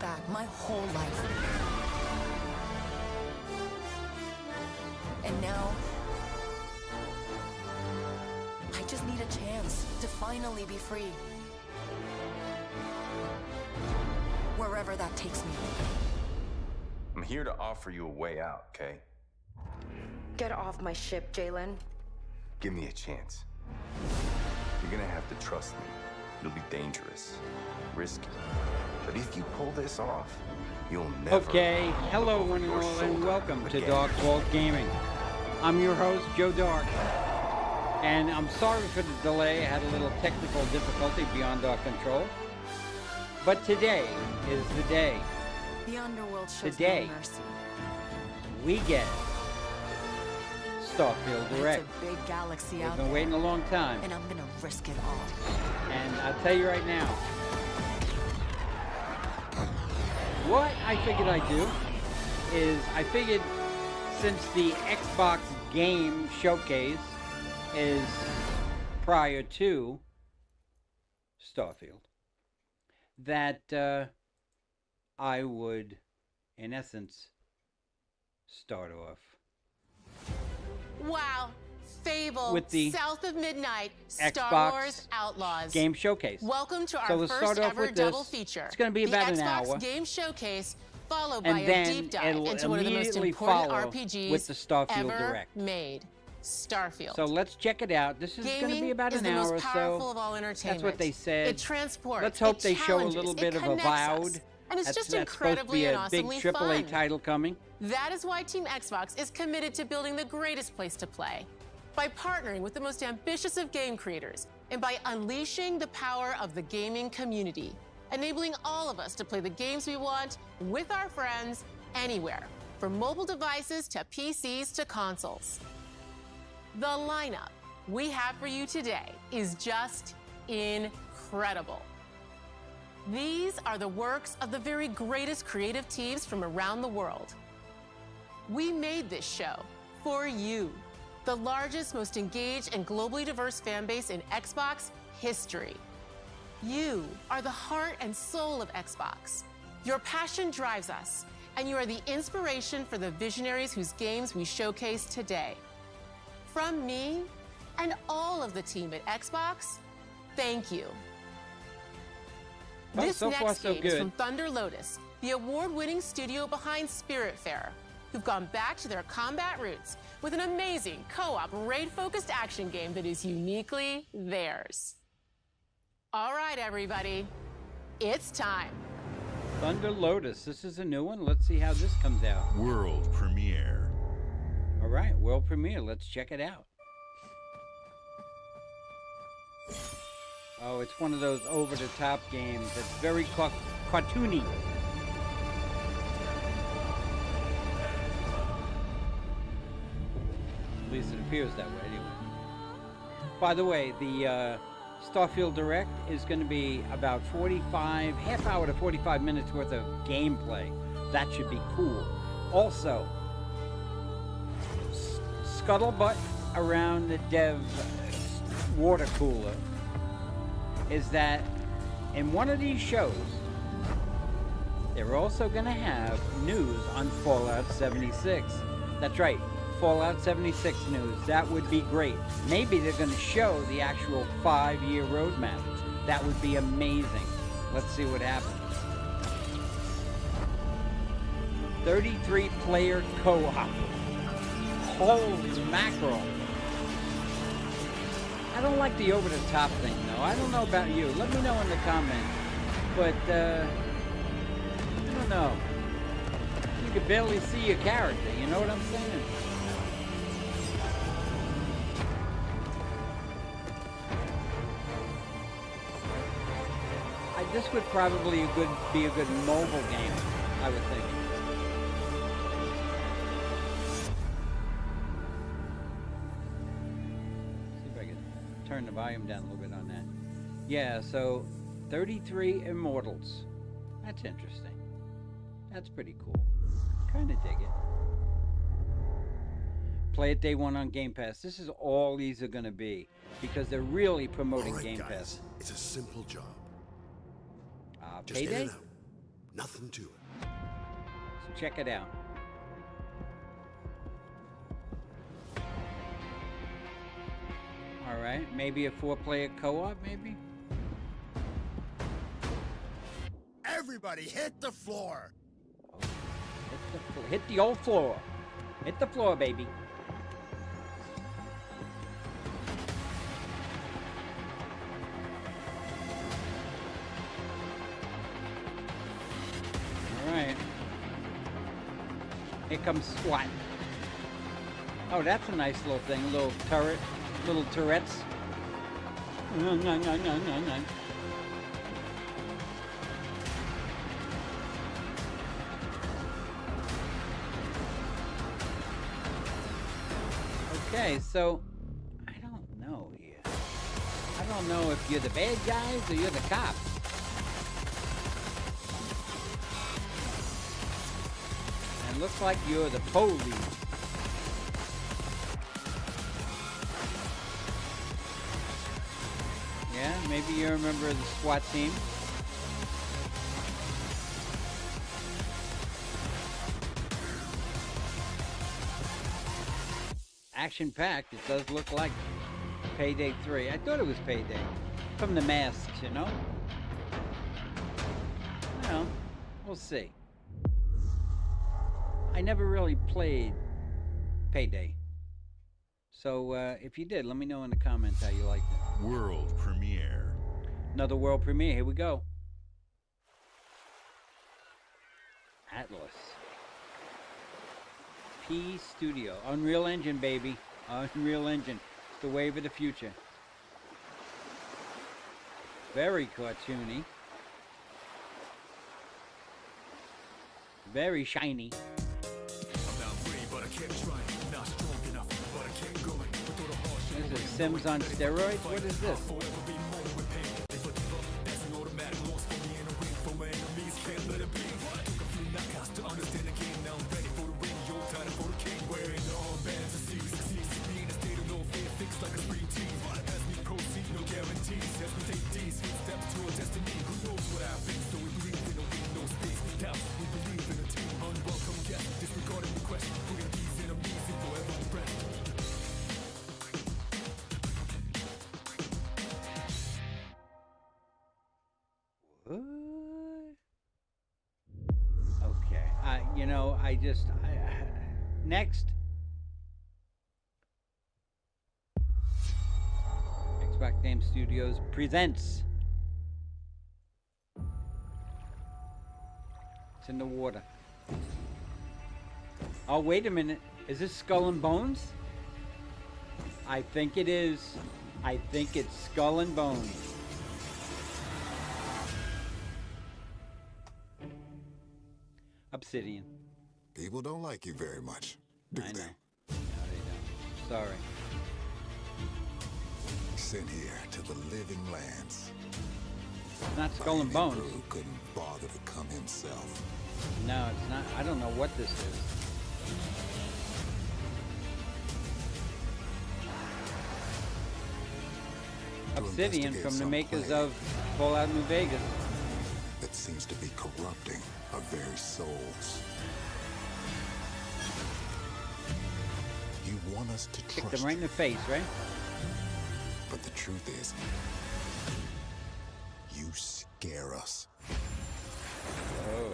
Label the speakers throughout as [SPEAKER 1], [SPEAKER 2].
[SPEAKER 1] back my whole life. And now, I just need a chance to finally be free. Wherever that takes me.
[SPEAKER 2] I'm here to offer you a way out, okay?
[SPEAKER 3] Get off my ship, Jalen.
[SPEAKER 2] Give me a chance. You're gonna have to trust me. It'll be dangerous, risky. But if you pull this off, you'll never...
[SPEAKER 4] Okay, hello one and all, and welcome to Dark Vault Gaming. I'm your host, Joe Dark. And I'm sorry for the delay. I had a little technical difficulty beyond our control. But today is the day.
[SPEAKER 1] The underworld shows
[SPEAKER 4] Today,
[SPEAKER 1] no mercy.
[SPEAKER 4] we get Starfield Direct.
[SPEAKER 1] It's a big galaxy
[SPEAKER 4] We've
[SPEAKER 1] out
[SPEAKER 4] been
[SPEAKER 1] there,
[SPEAKER 4] waiting a long time.
[SPEAKER 1] and I'm gonna risk it all.
[SPEAKER 4] And I'll tell you right now, what I figured I'd do is I figured since the Xbox game showcase is prior to Starfield, that I would, in essence, start off
[SPEAKER 5] Wow. Fable,
[SPEAKER 4] with the
[SPEAKER 5] South of Midnight, Star
[SPEAKER 4] Xbox
[SPEAKER 5] Wars Outlaws.
[SPEAKER 4] game showcase.
[SPEAKER 5] Welcome to
[SPEAKER 4] So
[SPEAKER 5] our
[SPEAKER 4] let's
[SPEAKER 5] first
[SPEAKER 4] start off
[SPEAKER 5] ever
[SPEAKER 4] with
[SPEAKER 5] double
[SPEAKER 4] this.
[SPEAKER 5] feature.
[SPEAKER 4] It's gonna be about
[SPEAKER 5] the
[SPEAKER 4] an
[SPEAKER 5] Xbox
[SPEAKER 4] hour.
[SPEAKER 5] Game Showcase, followed
[SPEAKER 4] And
[SPEAKER 5] by a
[SPEAKER 4] then
[SPEAKER 5] deep dive
[SPEAKER 4] it'll
[SPEAKER 5] into one of the most
[SPEAKER 4] immediately
[SPEAKER 5] important
[SPEAKER 4] follow
[SPEAKER 5] RPGs
[SPEAKER 4] with the Starfield
[SPEAKER 5] ever
[SPEAKER 4] Direct.
[SPEAKER 5] made. Starfield.
[SPEAKER 4] So let's check it out. This is going to be
[SPEAKER 5] Gaming
[SPEAKER 4] about
[SPEAKER 5] is
[SPEAKER 4] an
[SPEAKER 5] the
[SPEAKER 4] hour or
[SPEAKER 5] most powerful
[SPEAKER 4] so.
[SPEAKER 5] of all entertainment.
[SPEAKER 4] That's what they said.
[SPEAKER 5] It transports.
[SPEAKER 4] Let's hope
[SPEAKER 5] it
[SPEAKER 4] they show a
[SPEAKER 5] challenges,
[SPEAKER 4] little bit
[SPEAKER 5] it
[SPEAKER 4] of
[SPEAKER 5] connects
[SPEAKER 4] Avowed.
[SPEAKER 5] us, and it's just
[SPEAKER 4] That's supposed to be
[SPEAKER 5] incredibly
[SPEAKER 4] a
[SPEAKER 5] and
[SPEAKER 4] big
[SPEAKER 5] awesomely
[SPEAKER 4] AAA
[SPEAKER 5] fun.
[SPEAKER 4] title coming.
[SPEAKER 5] That is why Team Xbox is committed to building the greatest place to play. By partnering with the most ambitious of game creators and by unleashing the power of the gaming community, enabling all of us to play the games we want with our friends anywhere, from mobile devices to PCs to consoles. The lineup we have for you today is just incredible. These are the works of the very greatest creative teams from around the world. We made this show for you, the largest, most engaged, and globally diverse fan base in Xbox history. You are the heart and soul of Xbox. Your passion drives us, and you are the inspiration for the visionaries whose games we showcase today. From me and all of the team at Xbox, thank you.
[SPEAKER 4] Well,
[SPEAKER 5] This
[SPEAKER 4] so far,
[SPEAKER 5] next
[SPEAKER 4] so
[SPEAKER 5] game is
[SPEAKER 4] good.
[SPEAKER 5] from Thunder Lotus, the award-winning studio behind Spiritfarer, who've gone back to their combat roots with an amazing co-op raid-focused action game that is uniquely theirs. All right, everybody, it's time.
[SPEAKER 4] Thunder Lotus. This is a new one. Let's see how this comes out.
[SPEAKER 6] World premiere.
[SPEAKER 4] All right, world premiere. Let's check it out. Oh, it's one of those over-the-top games that's very cartoony. At least it appears that way, anyway. By the way, the Starfield Direct is going to be about half hour to 45 minutes worth of gameplay. That should be cool. Also, scuttlebutt around the dev water cooler is that in one of these shows, they're also going to have news on Fallout 76. That's right, Fallout 76 news. That would be great. Maybe they're going to show the actual 5-year roadmap. That would be amazing. Let's see what happens. 33-player co-op. Holy mackerel. I don't like the over-the-top thing, though. I don't know about you. Let me know in the comments. But, I don't know. You can barely see your character. You know what I'm saying? This would probably be a good mobile game, I would think. See if I can turn the volume down a little bit on that. Yeah, so 33 Immortals. That's interesting. That's pretty cool. Kind of dig it. Play it day one on Game Pass. This is all these are going to be because they're really promoting
[SPEAKER 6] All right,
[SPEAKER 4] Game
[SPEAKER 6] guys,
[SPEAKER 4] Pass.
[SPEAKER 6] it's a simple job. Just
[SPEAKER 4] Payday?
[SPEAKER 6] in and out. Nothing to it.
[SPEAKER 4] So check it out. All right, maybe a 4-player co-op, maybe?
[SPEAKER 6] Everybody hit the floor!
[SPEAKER 4] Hit the old floor. Hit the floor, baby. All right. Here comes SWAT. Oh, that's a nice little thing. A little turret. Little Tourette's. No. Okay, so I don't know here. I don't know if you're the bad guys or you're the cops. And it looks like you're the police. Yeah, maybe you're a member of the SWAT team. Action-packed. It does look like Payday 3. I thought it was Payday. From the masks, you know? Well, we'll see. I never really played Payday. So, if you did, let me know in the comments how you liked it.
[SPEAKER 6] World premiere.
[SPEAKER 4] Another world premiere. Here we go. Atlas. P Studio. Unreal Engine, baby. Unreal Engine. It's the wave of the future. Very cartoony. Very shiny. This is Sims on steroids? What is this? Okay, you know, next. Xbox Game Studios presents. It's in the water. Oh, wait a minute. Is this Skull and Bones? I think it is. I think it's Skull and Bones. Obsidian.
[SPEAKER 7] People don't like you very much, do
[SPEAKER 4] I
[SPEAKER 7] they?
[SPEAKER 4] know. No, they don't. Sorry.
[SPEAKER 7] Sent here to the living lands.
[SPEAKER 4] It's not Skull and Bones.
[SPEAKER 7] Who couldn't bother to come himself.
[SPEAKER 4] No, it's not. I don't know what this is. Obsidian from the makers of Fallout New Vegas.
[SPEAKER 7] That seems to be corrupting our very souls. You want us to
[SPEAKER 4] Kick
[SPEAKER 7] trust
[SPEAKER 4] them right in the face, right?
[SPEAKER 7] But the truth is, you scare us.
[SPEAKER 4] Oh.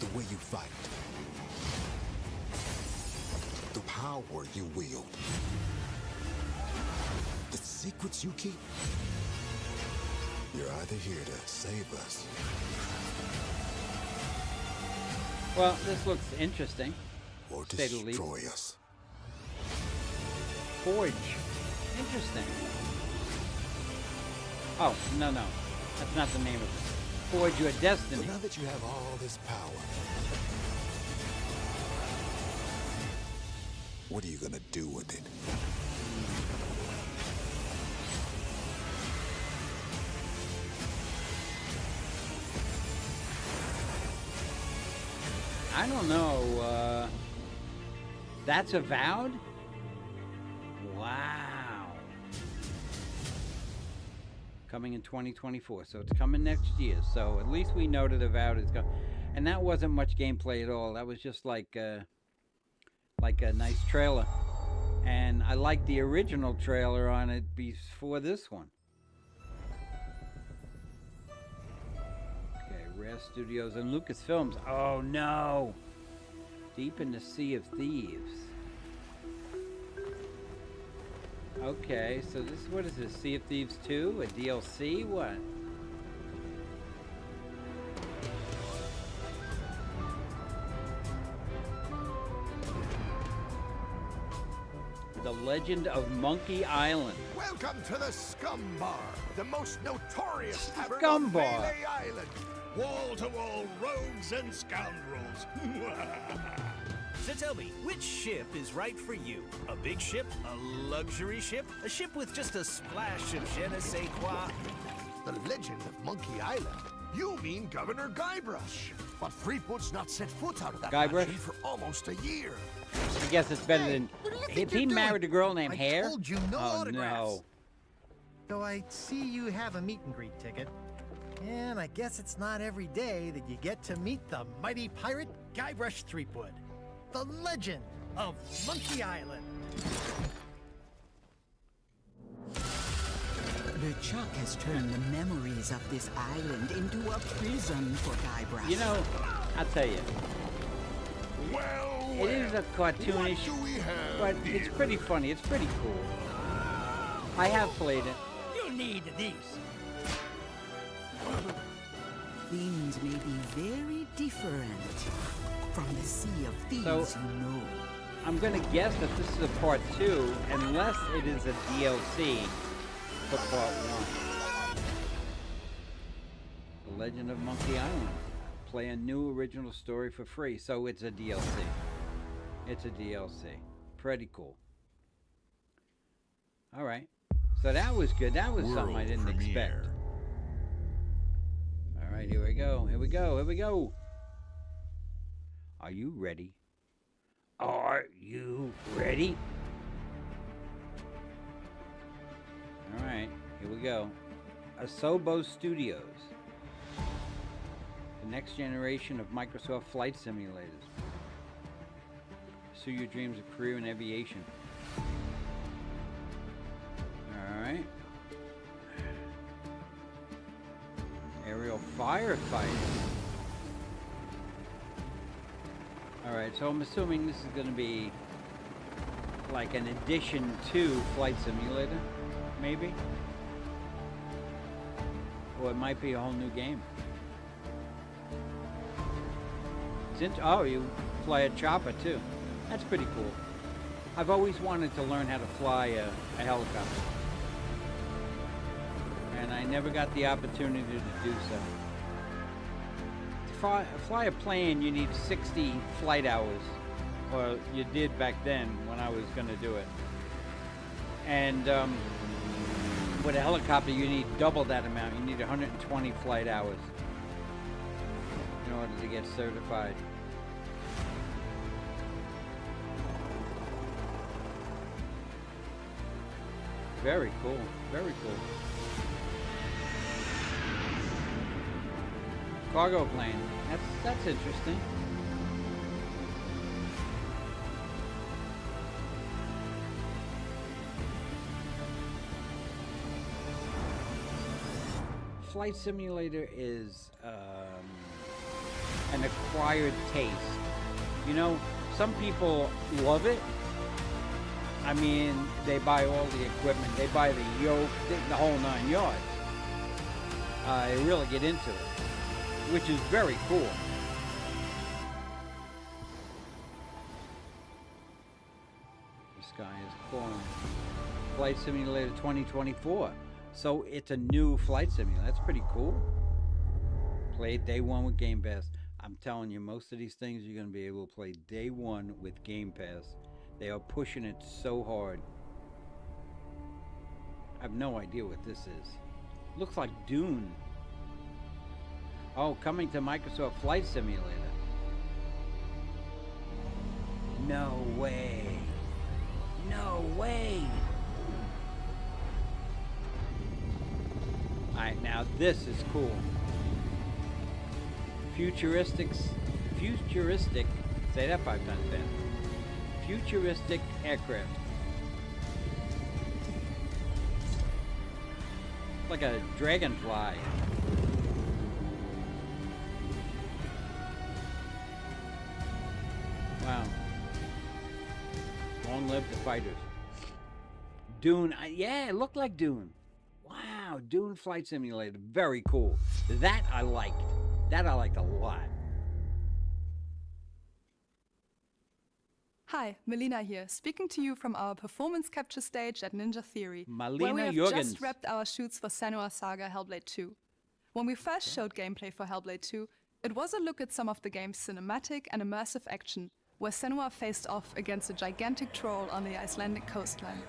[SPEAKER 7] The way you fight. The power you wield. The secrets you keep. You're either here to save us.
[SPEAKER 4] Well, this looks interesting.
[SPEAKER 7] Or
[SPEAKER 4] to say the least.
[SPEAKER 7] destroy us.
[SPEAKER 4] Forge. Interesting. Oh, no. That's not the name of it. Forge your destiny.
[SPEAKER 7] So now that you have all this power, what are you gonna do with it?
[SPEAKER 4] I don't know. That's Avowed? Wow. Coming in 2024, so it's coming next year. So at least we know that Avowed is coming. And that wasn't much gameplay at all. That was just like a nice trailer. And I liked the original trailer on it before this one. Okay, Rare Studios and Lucasfilms. Oh no! Deep in the Sea of Thieves. Okay, so what is this? Sea of Thieves 2? A DLC? What? The Legend of Monkey Island.
[SPEAKER 6] Welcome to the Scum Bar, the most notorious tavern
[SPEAKER 4] Scum
[SPEAKER 6] on
[SPEAKER 4] Bar.
[SPEAKER 6] Melee Island. Wall-to-wall rogues and scoundrels.
[SPEAKER 8] So tell me, which ship is right for you? A big ship? A luxury ship? A ship with just a splash of je ne sais quoi?
[SPEAKER 6] The Legend of Monkey Island? You mean Governor Guybrush. But Threepwood's not set foot out of that
[SPEAKER 4] Guybrush?
[SPEAKER 6] mansion for almost a year.
[SPEAKER 4] I guess it's better than...
[SPEAKER 9] what do you think
[SPEAKER 4] If he
[SPEAKER 9] you're
[SPEAKER 4] married a
[SPEAKER 9] doing?
[SPEAKER 4] girl named
[SPEAKER 9] I
[SPEAKER 4] Hare?
[SPEAKER 9] told you no
[SPEAKER 4] Oh
[SPEAKER 9] autographs.
[SPEAKER 4] no.
[SPEAKER 10] So I see you have a meet and greet ticket. And I guess it's not every day that you get to meet the mighty pirate Guybrush Threepwood, the legend of Monkey Island.
[SPEAKER 11] LeChuck has turned the memories of this island into a prison for Guybrush.
[SPEAKER 4] You know, I'll tell you.
[SPEAKER 6] Well,
[SPEAKER 4] It is a cartoonish,
[SPEAKER 6] what do we have
[SPEAKER 4] but
[SPEAKER 6] here?
[SPEAKER 4] it's pretty funny. It's pretty cool. I have played it.
[SPEAKER 10] You need these.
[SPEAKER 11] Things may be very different from the Sea of Thieves,
[SPEAKER 4] So-
[SPEAKER 11] you know.
[SPEAKER 4] I'm gonna guess that this is a part 2, unless it is a DLC for part 1. The Legend of Monkey Island. Play a new original story for free, so it's a DLC. It's a DLC. Pretty cool. Alright. So that was good. That was something I didn't expect. Alright, here we go. Here we go. Here we go. Are you ready? Are you ready? Alright, here we go. Asobo Studios. The next generation of Microsoft flight simulators. Pursue your dreams of career in aviation. Alright. Aerial firefighting. Alright, so I'm assuming this is going to be like an addition to Flight Simulator, maybe? Or it might be a whole new game. Oh, you fly a chopper too. That's pretty cool. I've always wanted to learn how to fly a helicopter. And I never got the opportunity to do so. To fly a plane, you need 60 flight hours. Or you did back then when I was going to do it. And with a helicopter, you need double that amount. You need 120 flight hours in order to get certified. Very cool. Very cool. Cargo plane. That's interesting. Flight Simulator is an acquired taste. You know, some people love it. I mean, they buy all the equipment. They buy the yoke, the whole 9 yards. They really get into it, which is very cool. The sky is falling. Flight Simulator 2024. So it's a new flight simulator. That's pretty cool. Played day one with Game Pass. I'm telling you, most of these things you're going to be able to play day one with Game Pass. They are pushing it so hard. I have no idea what this is. Looks like Dune. Oh, coming to Microsoft Flight Simulator. No way. No way. Alright, now this is cool. Futuristic, say that 5 times fast. Futuristic aircraft. Like a dragonfly. Wow. Long live the fighters. Dune, yeah, it looked like Dune. Wow, Dune Flight Simulator, very cool. That I liked. That I liked a lot.
[SPEAKER 9] Hi, Melina here, speaking to you from our performance capture stage at Ninja Theory,
[SPEAKER 4] Malina
[SPEAKER 9] where we have
[SPEAKER 4] Jürgens.
[SPEAKER 9] just wrapped our shoots for Senua's Saga Hellblade 2. When we first showed gameplay for Hellblade 2, it was a look at some of the game's cinematic and immersive action, where Senua faced off against a gigantic troll on the Icelandic coastline.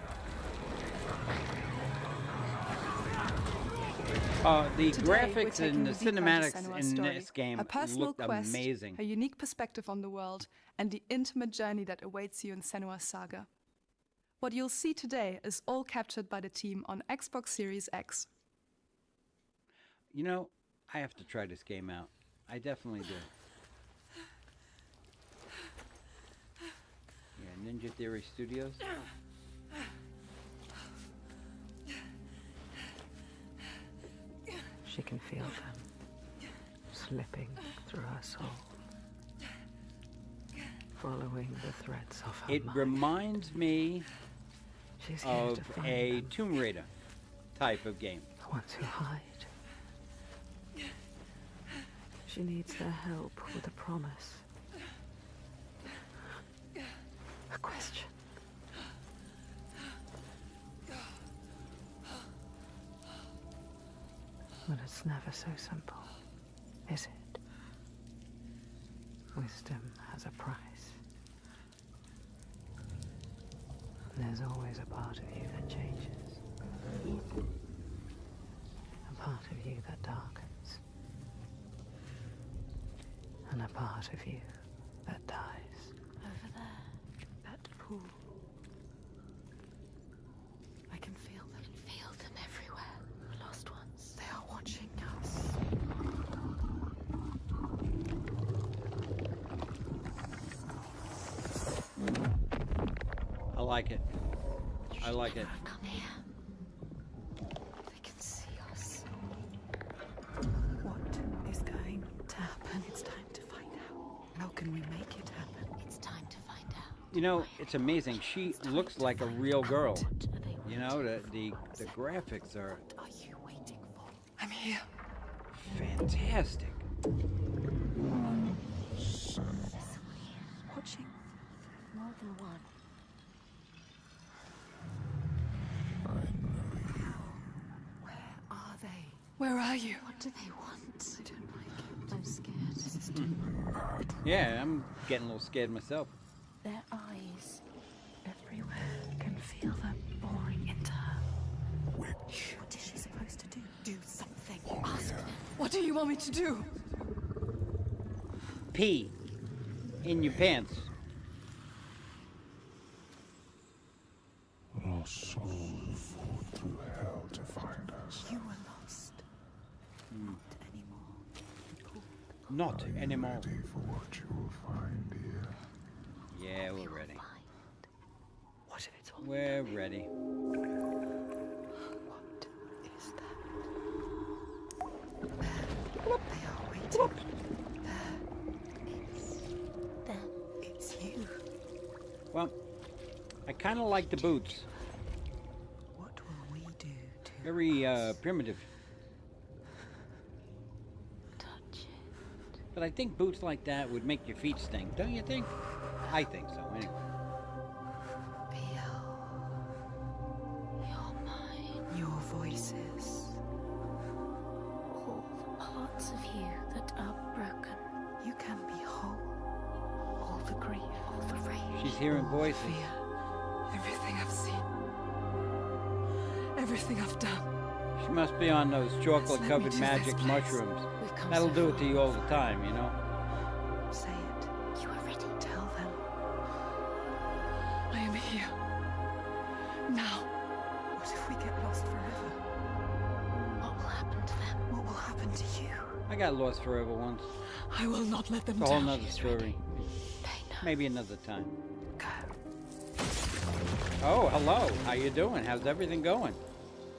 [SPEAKER 4] The
[SPEAKER 9] Today,
[SPEAKER 4] graphics
[SPEAKER 9] we're taking
[SPEAKER 4] and the
[SPEAKER 9] you deeper into
[SPEAKER 4] cinematics
[SPEAKER 9] Senua's
[SPEAKER 4] in
[SPEAKER 9] story,
[SPEAKER 4] this game
[SPEAKER 9] a personal
[SPEAKER 4] looked
[SPEAKER 9] quest,
[SPEAKER 4] amazing.
[SPEAKER 9] a unique perspective on the world, and the intimate journey that awaits you in Senua's Saga. What you'll see today is all captured by the team on Xbox Series X.
[SPEAKER 4] You know, I have to try this game out. I definitely do. Yeah, Ninja Theory Studios.
[SPEAKER 12] She can feel them slipping through her soul, following the threads of her
[SPEAKER 4] It
[SPEAKER 12] mind.
[SPEAKER 4] reminds me
[SPEAKER 12] She's here
[SPEAKER 4] of
[SPEAKER 12] to find
[SPEAKER 4] a
[SPEAKER 12] them.
[SPEAKER 4] Tomb Raider type of game.
[SPEAKER 12] The ones who hide. She needs their help with a promise. A question. But it's never so simple, is it? Wisdom has a price. And there's always a part of you that changes. A part of you that darkens. And a part of you that dies. Over there, that pool. I can feel them. Feel them everywhere. The lost ones. They are watching us.
[SPEAKER 4] I like it. I like it.
[SPEAKER 12] Come here. They can see us. What is going to happen? It's time to find out. How can we make it happen? It's time to find out.
[SPEAKER 4] You know, it's amazing. She looks like a real girl. You know, the graphics are
[SPEAKER 12] What are you waiting for?
[SPEAKER 9] I'm here.
[SPEAKER 4] fantastic.
[SPEAKER 12] Watching. More than one. Where are they?
[SPEAKER 9] Where are you?
[SPEAKER 12] What do they want? I don't like it. I'm scared. This is too
[SPEAKER 4] Yeah, I'm getting a little scared myself.
[SPEAKER 12] Their eyes everywhere. I can feel them boring into her. What is she supposed to do? Do something. Ask them.
[SPEAKER 9] What do you want me to do?
[SPEAKER 4] Pee in your pants.
[SPEAKER 7] Lost souls fought through hell to find us.
[SPEAKER 12] You were lost. Not anymore.
[SPEAKER 4] Not anymore.
[SPEAKER 7] Ready for what you will find here.
[SPEAKER 4] Yeah, we're ready.
[SPEAKER 12] What if it's all
[SPEAKER 4] We're ready.
[SPEAKER 12] What is that? There. They are waiting. There. It's them. It's you.
[SPEAKER 4] Well, I kind of like the boots.
[SPEAKER 12] What will we do to
[SPEAKER 4] Very primitive.
[SPEAKER 12] touch it?
[SPEAKER 4] But I think boots like that would make your feet stink, don't you think? I think so, anyway.
[SPEAKER 12] Feel your mind, your voices, all the parts of you that are broken. You can be whole. All the grief, all the rage.
[SPEAKER 4] She's hearing
[SPEAKER 12] all the
[SPEAKER 4] voices.
[SPEAKER 12] Fear.
[SPEAKER 9] Everything I've seen. Everything I've done.
[SPEAKER 4] She must be on those chocolate-covered
[SPEAKER 9] choose
[SPEAKER 4] magic
[SPEAKER 9] this place.
[SPEAKER 4] mushrooms.
[SPEAKER 12] We've come
[SPEAKER 4] That'll
[SPEAKER 12] so
[SPEAKER 4] do it
[SPEAKER 12] far.
[SPEAKER 4] to you all the time, you know?
[SPEAKER 12] Say it. You are ready. Tell them.
[SPEAKER 9] I am here. Now.
[SPEAKER 12] What if we get lost forever? What will happen to them?
[SPEAKER 4] I got lost forever once.
[SPEAKER 12] I will not let them
[SPEAKER 4] It's a whole
[SPEAKER 12] down.
[SPEAKER 4] nother story.
[SPEAKER 12] They know.
[SPEAKER 4] Maybe another time.
[SPEAKER 12] Go.
[SPEAKER 4] Oh, hello. How you doing? How's everything going?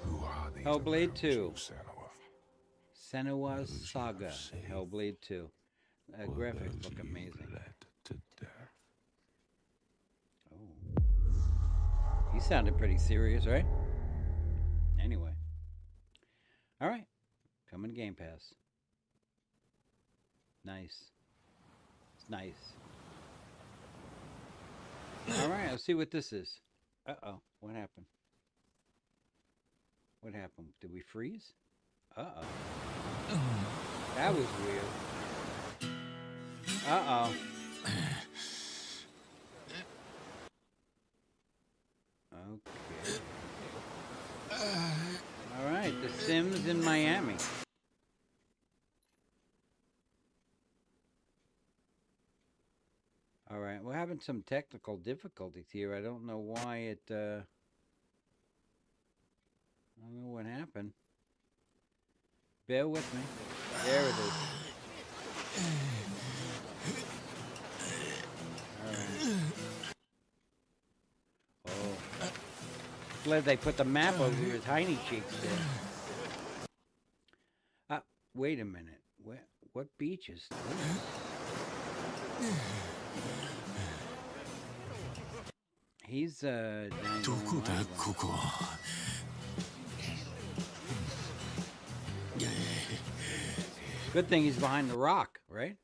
[SPEAKER 7] Who are these
[SPEAKER 4] Hellblade 2.
[SPEAKER 7] Senua?
[SPEAKER 4] Senua's Saga. Hellblade 2. Graphics look amazing. Oh. He sounded pretty serious, right? Anyway. Alright. Coming to Game Pass. Nice. It's nice. Alright, let's see what this is. Uh-oh. What happened? What happened? Did we freeze? Uh-oh. That was weird. Uh-oh. Okay. Alright, The Sims in Miami. Alright, we're having some technical difficulties here. I don't know why it, I don't know what happened. Bear with me. There it is. Alright. Oh. Glad they put the map over your tiny cheeks there. Wait a minute. What beach is this? He's, down Good thing he's behind the rock, right?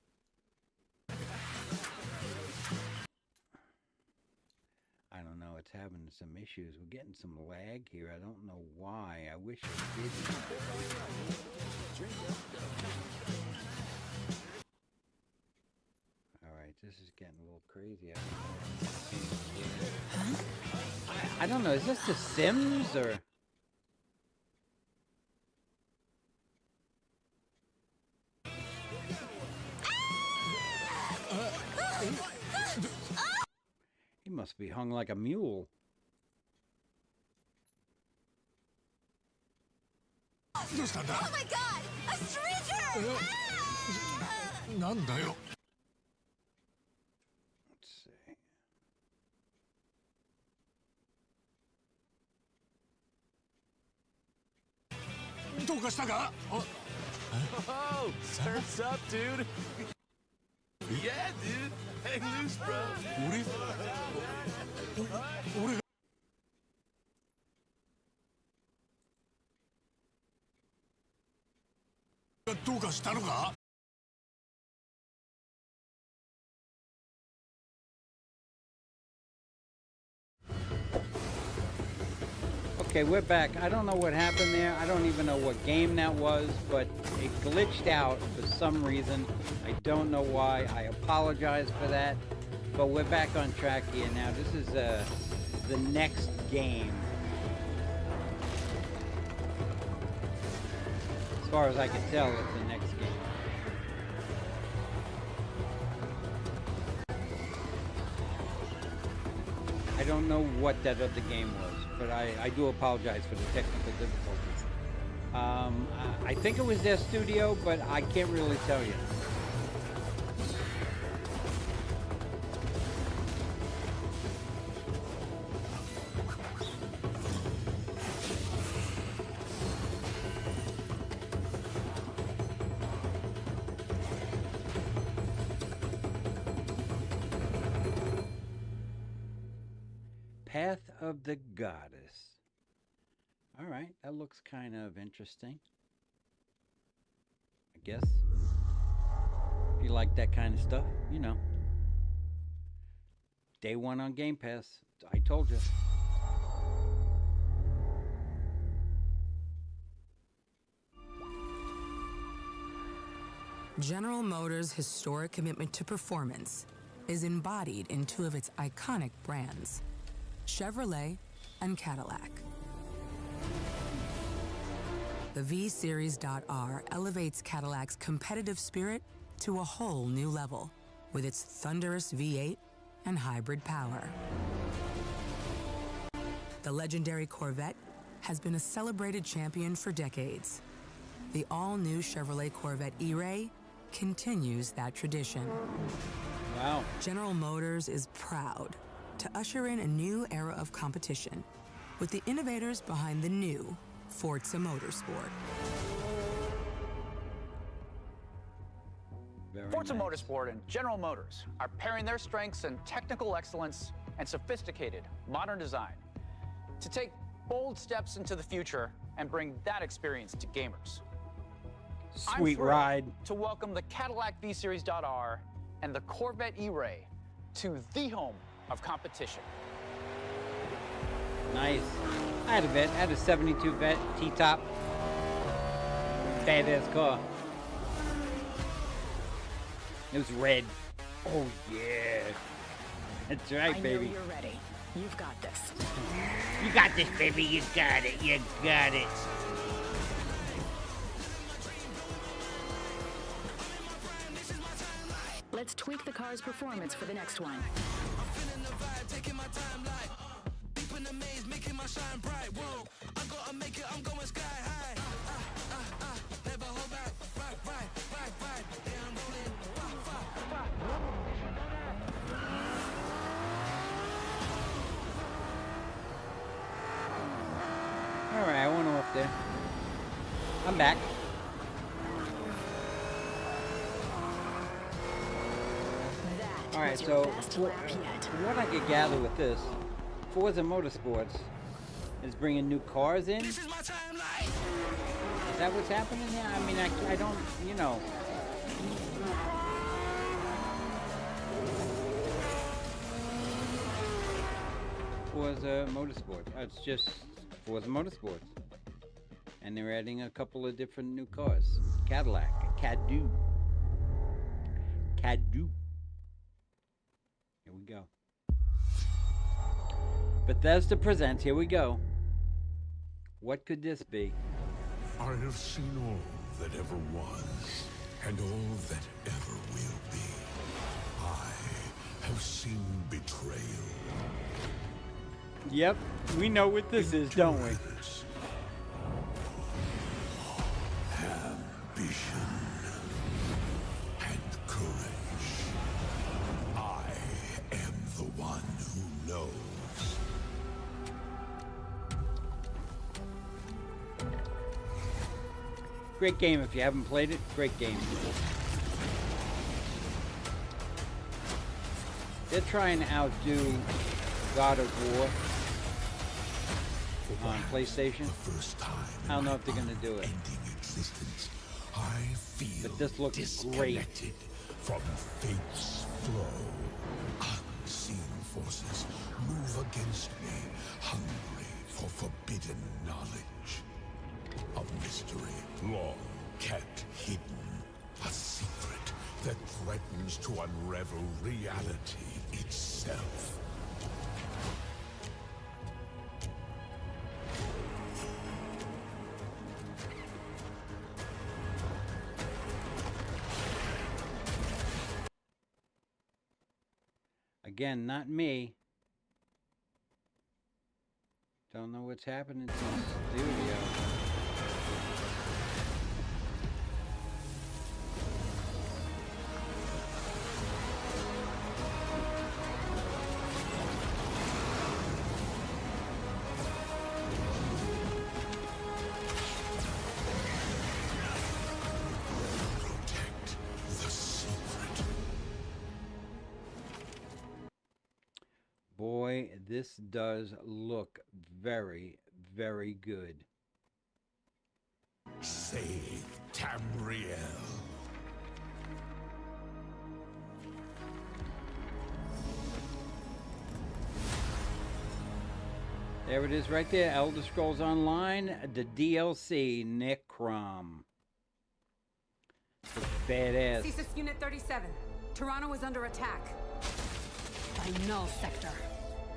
[SPEAKER 4] I don't know. It's having some issues. We're getting some lag here. I don't know why. I wish it didn't. Alright, this is getting a little crazy. I don't know. Is this The Sims or... He must be hung like a mule.
[SPEAKER 12] Oh my god! A stranger!
[SPEAKER 4] Let's see.
[SPEAKER 8] Oh, surf's up, dude. Yeah, dude. Hang loose, bro.
[SPEAKER 4] Okay, we're back. I don't know what happened there. I don't even know what game that was, but it glitched out for some reason. I don't know why. I apologize for that. But we're back on track here now. This is the next game. As far as I can tell, it's the next game. I don't know what that other game was, but I do apologize for the technical difficulties. I think it was their studio, but I can't really tell you. Path of the Goddess. All right, that looks kind of interesting. I guess. If you like that kind of stuff, you know. Day one on Game Pass. I told you.
[SPEAKER 13] General Motors' historic commitment to performance is embodied in two of its iconic brands, Chevrolet and Cadillac. The V-Series.R elevates Cadillac's competitive spirit to a whole new level with its thunderous V8 and hybrid power. The legendary Corvette has been a celebrated champion for decades. the all-new Chevrolet Corvette E-Ray continues that tradition.
[SPEAKER 4] Wow.
[SPEAKER 13] General Motors is proud to usher in a new era of competition with the innovators behind the new Forza Motorsport.
[SPEAKER 14] Forza Motorsport and General Motors are pairing their strengths in technical excellence and sophisticated modern design to take bold steps into the future and bring that experience to gamers.
[SPEAKER 4] Sweet ride.
[SPEAKER 14] To welcome the Cadillac V-Series.R and the Corvette E-Ray to the home of competition.
[SPEAKER 4] Nice. I had a vet. I had a 72 vet T-top. Badass car. It was red. Oh yeah. That's right, baby.
[SPEAKER 15] I know you're ready. You've got this.
[SPEAKER 4] You got this, baby. You got it. You got it.
[SPEAKER 15] Let's tweak the car's performance for the next one.
[SPEAKER 4] Alright, I went off there. I'm back. Alright, so what I could gather with this, Forza Motorsports is bringing new cars in. Is that what's happening there? I mean, I don't, you know. Forza Motorsports. It's just Forza Motorsports. And they're adding a couple of different new cars. Cadillac, Cadu. Cadu. Here we go. Bethesda presents, here we go. What could this be?
[SPEAKER 7] I have seen all that ever was, and all that ever will be. I have seen betrayal.
[SPEAKER 4] Yep, we know what this is, don't we?
[SPEAKER 7] Ambition and courage. I am the one who knows.
[SPEAKER 4] Great game if you haven't played it. Great game. They're trying to outdo God of War on PlayStation. I don't know if they're going to do it.
[SPEAKER 7] I feel
[SPEAKER 4] but this looks great.
[SPEAKER 7] From fate's flow. Unseen forces move against me, hungry for forbidden knowledge. A mystery long kept hidden. A secret that threatens to unravel reality itself.
[SPEAKER 4] Again, not me. Don't know what's happening to the studio. Boy, this does look very, very good.
[SPEAKER 7] Save Tamriel.
[SPEAKER 4] There it is right there. Elder Scrolls Online, the DLC, Necrom. It's badass.
[SPEAKER 16] CSIS Unit 37. Toronto is under attack. By Null Sector.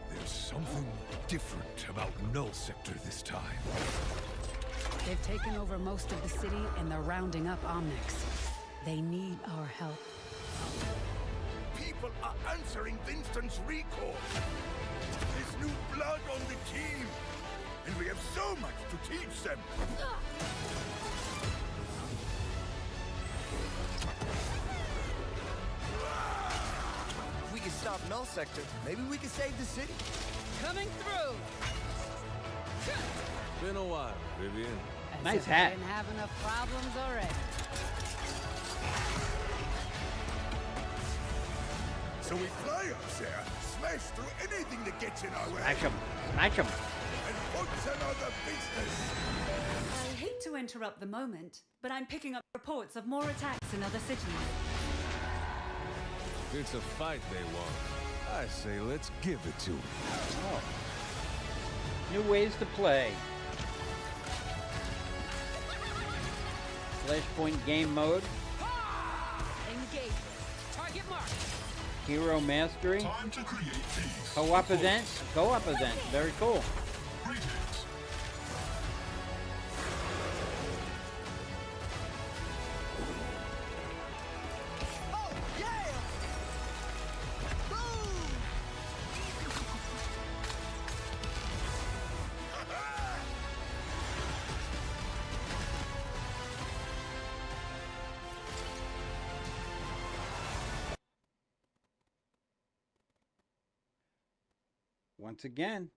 [SPEAKER 6] There's something different about Null Sector this time.
[SPEAKER 16] They've taken over most of the city and they're rounding up Omnics. They need our help.
[SPEAKER 6] People are answering Winston's recall. There's new blood on the team. And we have so much to teach them.
[SPEAKER 17] stop Null Sector, maybe we can save the city.
[SPEAKER 16] Coming through!
[SPEAKER 18] Been a while, Vivian.
[SPEAKER 16] As
[SPEAKER 4] Nice
[SPEAKER 16] if
[SPEAKER 4] hat.
[SPEAKER 16] I didn't have enough problems already.
[SPEAKER 6] So we fly up there, smash through anything that gets in our way.
[SPEAKER 4] Smash him. Smash him.
[SPEAKER 6] And put another business.
[SPEAKER 19] I hate to interrupt the moment, but I'm picking up reports of more attacks in other cities.
[SPEAKER 18] It's a fight they want. I say let's give it to them.
[SPEAKER 4] Oh. New ways to play. Flashpoint game mode.
[SPEAKER 16] Engage. Target marked.
[SPEAKER 4] Hero mastery.
[SPEAKER 7] Time to create peace.
[SPEAKER 4] Co-op event. Co-op event. Very cool.
[SPEAKER 7] Greetings.
[SPEAKER 17] Oh, yeah! Boom!
[SPEAKER 4] Once again.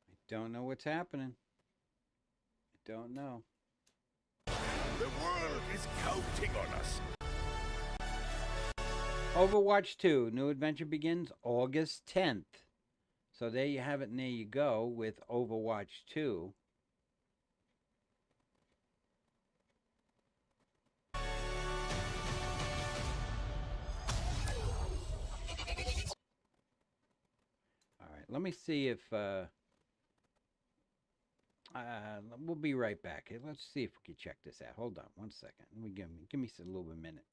[SPEAKER 4] I don't know what's happening. I don't know.
[SPEAKER 6] The world is counting on us.
[SPEAKER 4] Overwatch 2, new adventure begins August 10th. So there you have it, and there you go with Overwatch 2. All right, let me see if we'll be right back. Let's see if we can check this out. Hold on one second. Let me give me a little bit of a minute.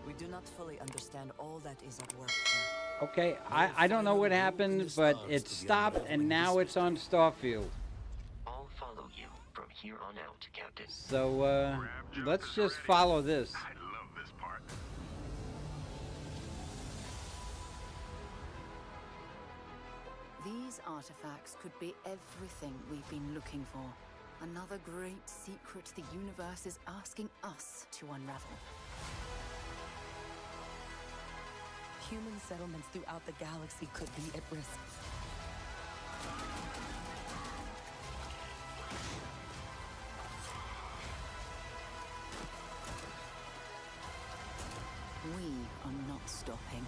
[SPEAKER 1] We do not fully understand all that is at work.
[SPEAKER 4] Okay, I don't know what happened, but it stopped, and now it's on Starfield.
[SPEAKER 20] I'll follow you from here on out, Captain.
[SPEAKER 4] So, let's just follow this.
[SPEAKER 6] I love this part.
[SPEAKER 15] These artifacts could be everything we've been looking for.
[SPEAKER 1] Another great secret the universe is asking us to unravel. Human settlements throughout the galaxy could be at risk. We are not stopping.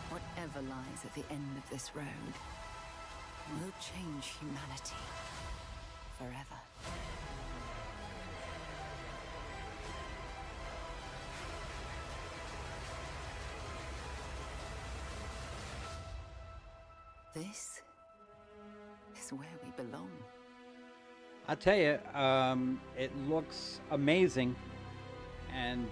[SPEAKER 1] Whatever lies at the end of this road will change humanity forever. This is where we belong.
[SPEAKER 4] I'll tell you, it looks amazing, and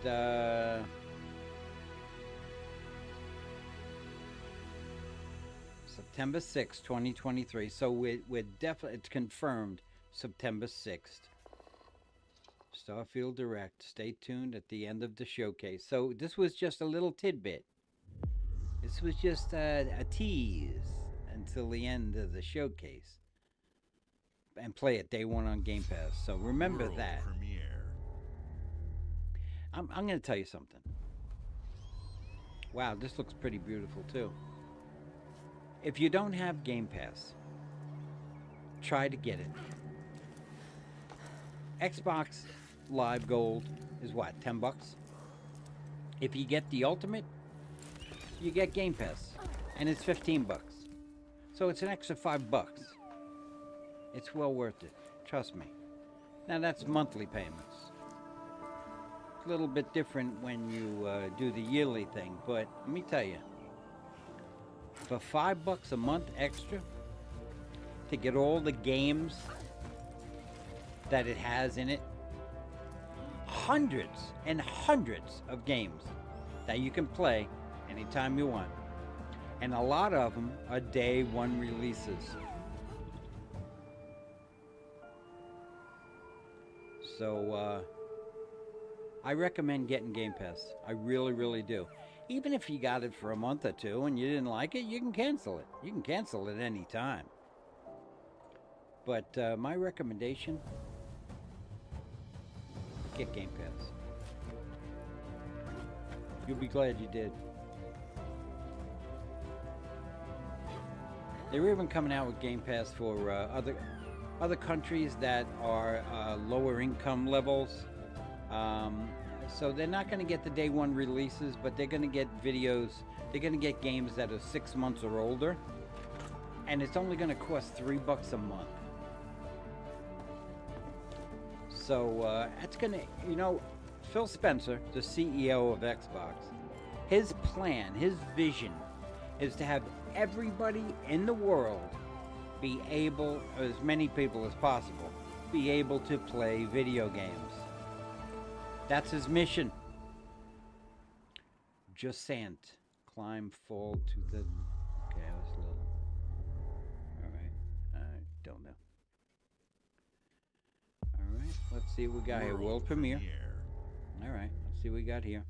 [SPEAKER 4] September 6th, 2023. So we're definitely, it's confirmed, September 6th. Starfield Direct. Stay tuned at the end of the showcase. So this was just a little tidbit. This was just a tease until the end of the showcase. And play it day one on Game Pass. So remember
[SPEAKER 7] World
[SPEAKER 4] that.
[SPEAKER 7] premiere.
[SPEAKER 4] I'm going to tell you something. Wow, this looks pretty beautiful too. If you don't have Game Pass, try to get it. Xbox Live Gold is what, 10 bucks? If you get the Ultimate, you get Game Pass, and it's 15 bucks. So it's an extra 5 bucks. It's well worth it, trust me. Now that's monthly payments. It's a little bit different when you do the yearly thing, but let me tell you, for 5 bucks a month extra to get all the games that it has in it, hundreds and hundreds of games that you can play anytime you want, and a lot of them are day one releases. So I recommend getting Game Pass. I really, really do. Even if you got it for a month or two and you didn't like it, you can cancel it. You can cancel it any time. But my recommendation, get Game Pass. You'll be glad you did. They're even coming out with Game Pass for other countries that are lower income levels. So they're not going to get the day one releases, but they're going to get videos. They're going to get games that are 6 months or older, and it's only going to cost $3 a month. So that's going to, you know, Phil Spencer, the CEO of Xbox, his plan, his vision is to have everybody in the world be able, as many people as possible, be able to play video games. That's his mission. Jusant. Climb, fall to the... Okay, I was a little... Alright. I don't know. Alright, let's see what we got here. World premiere. Alright, let's see what we got here.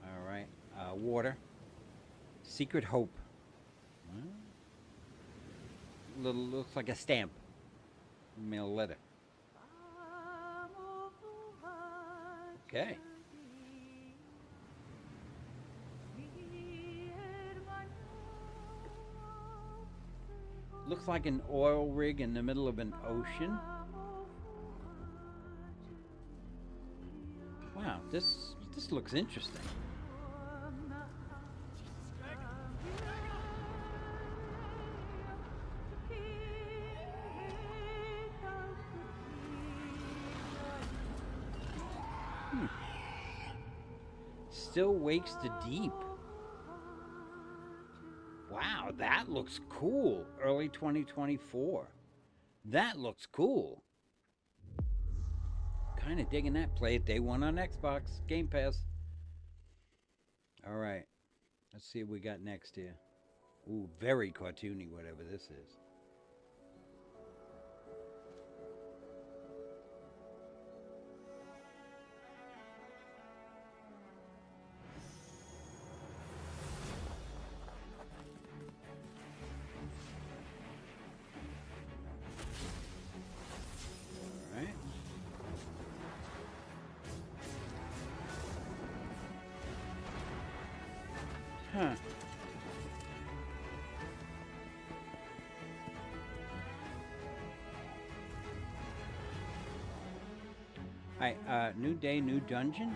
[SPEAKER 4] Alright, water. Secret Hope. Little, looks like a stamp. Mail letter. Okay. Looks like an oil rig in the middle of an ocean. Wow, this looks interesting. Still wakes the deep. Wow, that looks cool. Early 2024. That looks cool. Kind of digging that. Play it day one on Xbox Game Pass. All right. Let's see what we got next here. Ooh, very cartoony, whatever this is. Huh. Alright, new day, new dungeon?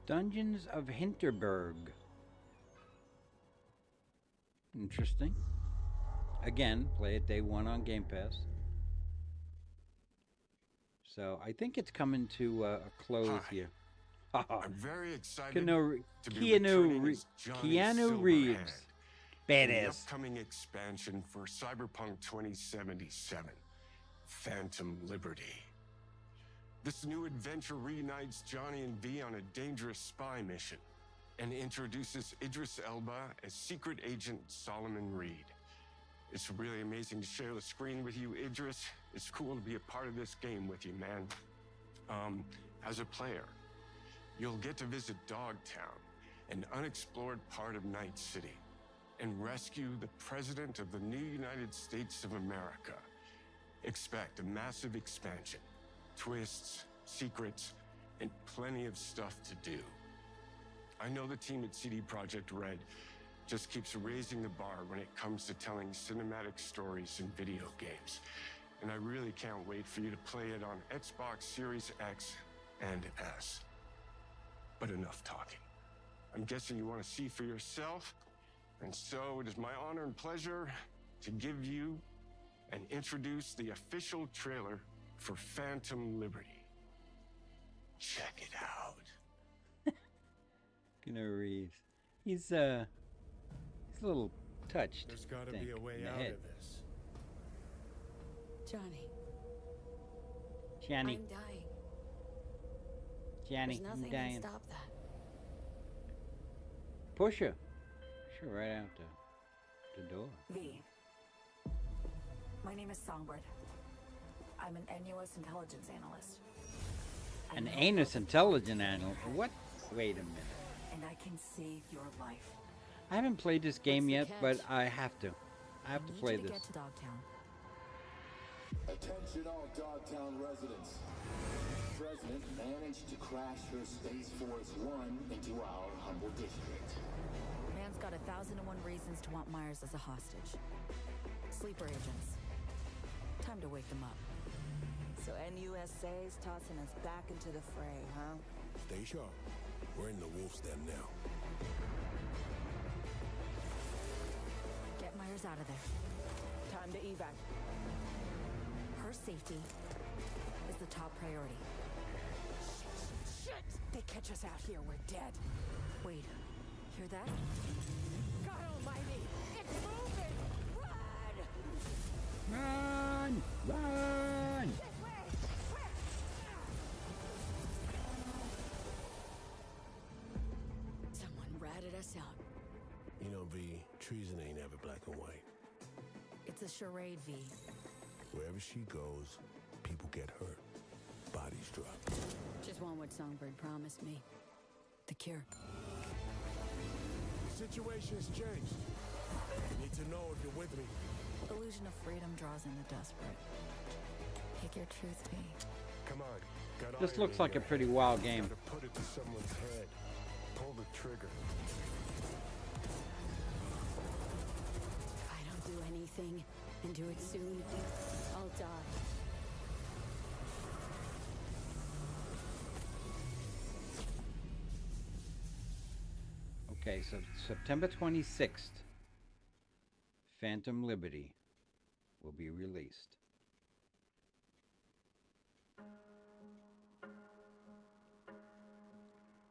[SPEAKER 4] Dungeons of Hinterberg. Interesting. Again, play it day one on Game Pass. So I think it's coming to a close here.
[SPEAKER 7] I'm very excited to be
[SPEAKER 4] Keanu
[SPEAKER 7] returning as Johnny
[SPEAKER 4] Keanu Reeves.
[SPEAKER 7] Silverhand in the
[SPEAKER 4] Badass.
[SPEAKER 7] upcoming expansion for Cyberpunk 2077, Phantom Liberty. This new adventure reunites Johnny and V on a dangerous spy mission and introduces Idris Elba as secret agent Solomon Reed. It's really amazing to share the screen with you, Idris. It's cool to be a part of this game with you, man. As a player, you'll get to visit Dogtown, an unexplored part of Night City, and rescue the President of the new United States of America. Expect a massive expansion, twists, secrets, and plenty of stuff to do. I know the team at CD Projekt Red just keeps raising the bar when it comes to telling cinematic stories in video games. And I really can't wait for you to play it on Xbox Series X and S. But enough talking. I'm guessing you want to see for yourself, and so it is my honor and pleasure to give you and introduce the official trailer for Phantom Liberty. Check it out.
[SPEAKER 4] Keanu Reeves. He's a little touched.
[SPEAKER 6] There's got to
[SPEAKER 4] think,
[SPEAKER 6] be a way
[SPEAKER 4] in the
[SPEAKER 6] out
[SPEAKER 4] head.
[SPEAKER 6] of this.
[SPEAKER 12] Johnny.
[SPEAKER 4] Johnny.
[SPEAKER 12] I'm dying.
[SPEAKER 4] Johnny,
[SPEAKER 12] There's
[SPEAKER 4] I'm
[SPEAKER 12] nothing
[SPEAKER 4] dying.
[SPEAKER 12] can stop that.
[SPEAKER 4] Push her. Push her right out the door.
[SPEAKER 15] V. My name is Songbird. I'm an NUS intelligence analyst.
[SPEAKER 4] An anus intelligent animal. What? Wait a minute.
[SPEAKER 15] And I can save your life.
[SPEAKER 4] I haven't played this game yet, but I have to. I have to
[SPEAKER 15] Need
[SPEAKER 4] play
[SPEAKER 15] you to
[SPEAKER 4] this.
[SPEAKER 15] get to Dogtown.
[SPEAKER 21] Attention all Dogtown residents. The President managed to crash her Space Force One into our humble district.
[SPEAKER 15] Man's got 1,001 reasons to want Myers as a hostage. Sleeper agents. Time to wake them up.
[SPEAKER 22] So NUSA's tossing us back into the fray, huh?
[SPEAKER 7] Stay sharp. We're in the wolf's den now.
[SPEAKER 15] Get Myers out of there.
[SPEAKER 22] Time to evac.
[SPEAKER 15] Her safety is the top priority.
[SPEAKER 22] Shit! They catch us out here, we're dead.
[SPEAKER 15] Wait, hear that?
[SPEAKER 22] God almighty! It's moving!
[SPEAKER 4] Run!
[SPEAKER 22] Run!
[SPEAKER 4] Run!
[SPEAKER 22] This way!
[SPEAKER 15] Someone ratted us out.
[SPEAKER 7] You know, V, treason ain't ever black and white.
[SPEAKER 15] It's a charade, V.
[SPEAKER 7] Wherever she goes, people get hurt. Bodies drop.
[SPEAKER 15] Just want what Songbird promised me. The cure.
[SPEAKER 7] The situation's changed. I need to know if you're with me.
[SPEAKER 15] Illusion of freedom draws in the desperate. Pick your truth, V.
[SPEAKER 7] Come on. Got
[SPEAKER 4] This
[SPEAKER 7] iron
[SPEAKER 4] looks
[SPEAKER 7] in
[SPEAKER 4] like
[SPEAKER 7] your
[SPEAKER 4] a pretty
[SPEAKER 7] head.
[SPEAKER 4] wild game.
[SPEAKER 7] Gotta put it to someone's head. Pull the trigger.
[SPEAKER 15] If I don't do anything, and do it soon, I'll die.
[SPEAKER 4] Okay, so September 26th, Phantom Liberty will be released.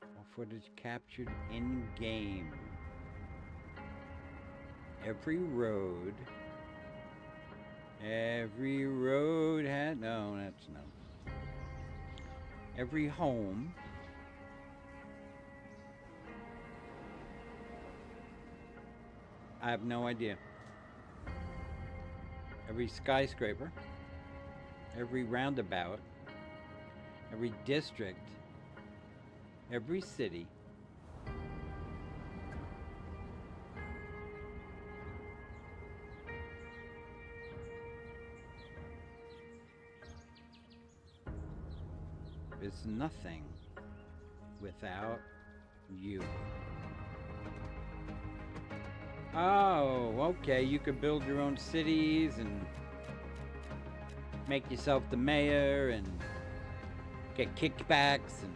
[SPEAKER 4] All footage captured in-game. Every road had... No, that's no. Every home... I have no idea. Every skyscraper, every roundabout, every district, every city, is nothing without you. Oh, okay. You could build your own cities and make yourself the mayor and get kickbacks and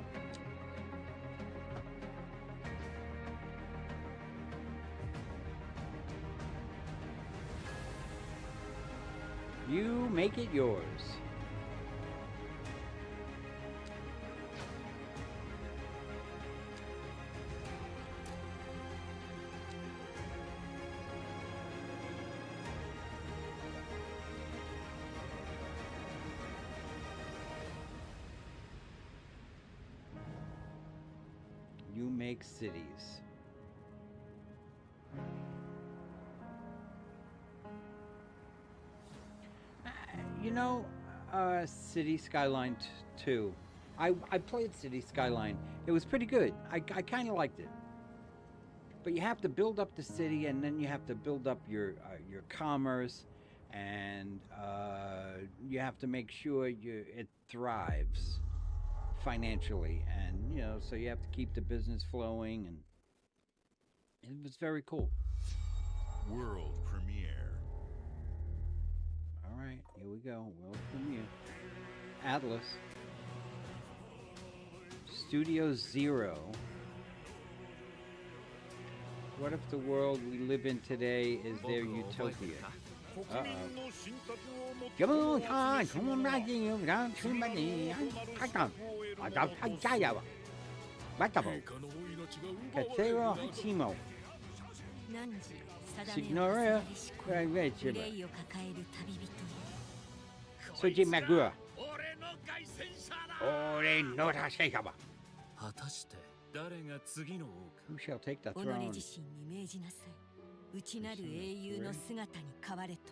[SPEAKER 4] you make it yours. You make cities. You know, City Skyline 2. I played City Skyline. It was pretty good. I kind of liked it. But you have to build up the city, and then you have to build up your commerce, and you have to make sure it thrives financially, and you know, so you have to keep the business flowing, and it was very cool.
[SPEAKER 18] World premiere.
[SPEAKER 4] All right, here we go. World premiere. Atlas. Studio Zero. What if the world we live in today is their utopia? Uh-oh. Come on, come on back here. Katero Hachimo. Signora Rachel. Soji Magura. Ore no Rashayaba. Who shall take the throne?
[SPEAKER 2] 内なる英雄の姿に変われと。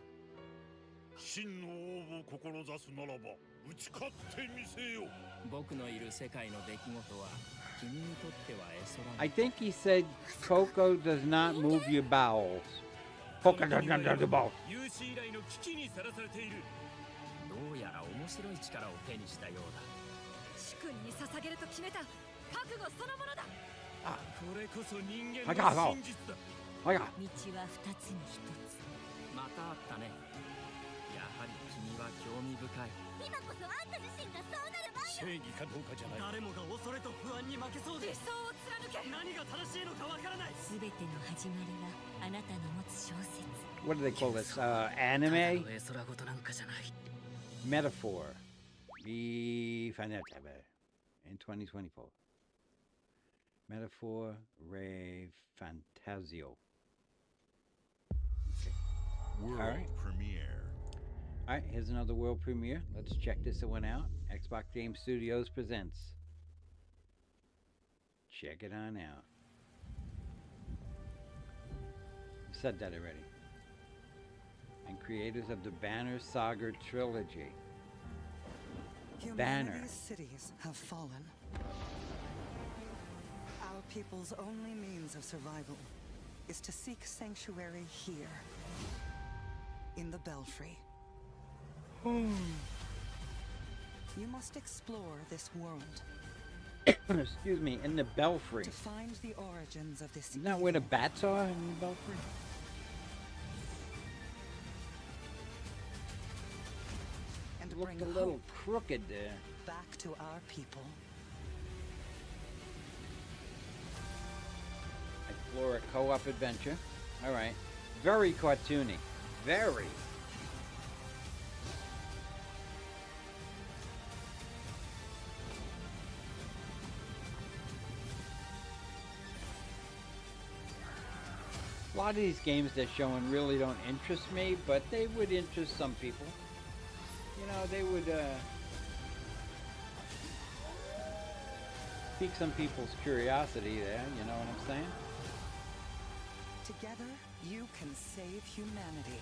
[SPEAKER 3] 真の王を志すならば打ち勝ってみせよ。僕のいる世界の出来事は君にとっては絵空。
[SPEAKER 4] I think he said Coco does not move your bowels. Coco does not move your bowels.
[SPEAKER 3] 有史以来の危機にさらされている。どうやら面白い力を手にしたようだ。
[SPEAKER 2] 主君に捧げると決めた覚悟そのものだ。
[SPEAKER 3] これこそ人間の真実だ。
[SPEAKER 2] 道は二つに一つ。
[SPEAKER 3] またあったね。やはり君は興味深い。
[SPEAKER 2] 今こそあんた自身がそうなる前
[SPEAKER 3] 正義かどうかじゃない。誰もが恐れと不安に負けそうで。
[SPEAKER 2] 理想を貫け。
[SPEAKER 3] 何が正しいのかわからない。
[SPEAKER 2] すべての始まりはあなたの持つ小説。
[SPEAKER 4] What do they call this? Anime? Metaphor. Be fanatable in 2024. Metaphor Ray Fantasio.
[SPEAKER 18] World premiere.
[SPEAKER 4] All right, here's another world premiere. Let's check this one out. Xbox Game Studios presents. Check it on out. Said that already. And creators of the Banner Saga trilogy. Banner.
[SPEAKER 23] Humanity's cities have fallen. Our people's only means of survival is to seek sanctuary here, in the Belfry. You must explore this world.
[SPEAKER 4] Excuse me, in the Belfry.
[SPEAKER 23] To find the origins of this.
[SPEAKER 4] Isn't that where the bats are in the Belfry?
[SPEAKER 23] And
[SPEAKER 4] looked
[SPEAKER 23] bring
[SPEAKER 4] a little
[SPEAKER 23] hope
[SPEAKER 4] crooked there.
[SPEAKER 23] back to our people.
[SPEAKER 4] Explore a co-op adventure. All right. Very cartoony. Very. A lot of these games they're showing really don't interest me, but they would interest some people. You know, they would pique some people's curiosity there, you know what I'm saying?
[SPEAKER 23] Together, you can save humanity.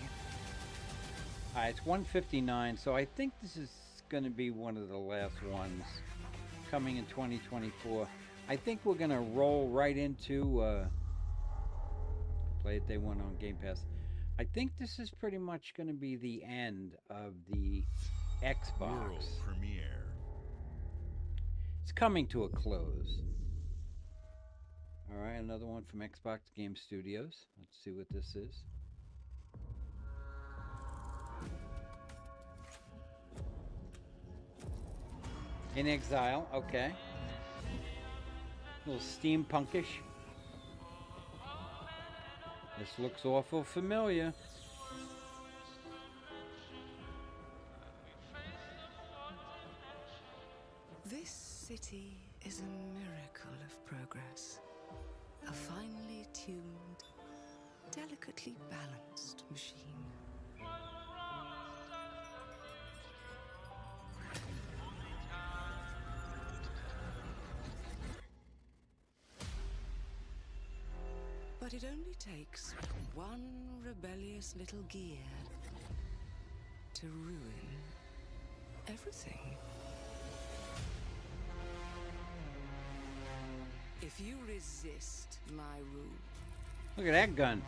[SPEAKER 4] Alright, it's 1:59, so I think this is going to be one of the last ones coming in 2024. I think we're going to roll right into play it day one on Game Pass. I think this is pretty much going to be the end of the Xbox.
[SPEAKER 18] World premiere.
[SPEAKER 4] It's coming to a close. All right, another one from Xbox Game Studios. Let's see what this is. In Exile, okay. A little steampunkish. This looks awful familiar.
[SPEAKER 5] This city is a miracle of progress. A finely tuned, delicately balanced machine. But it only takes one rebellious little gear to ruin everything. If you resist my rule...
[SPEAKER 4] Look at that gun.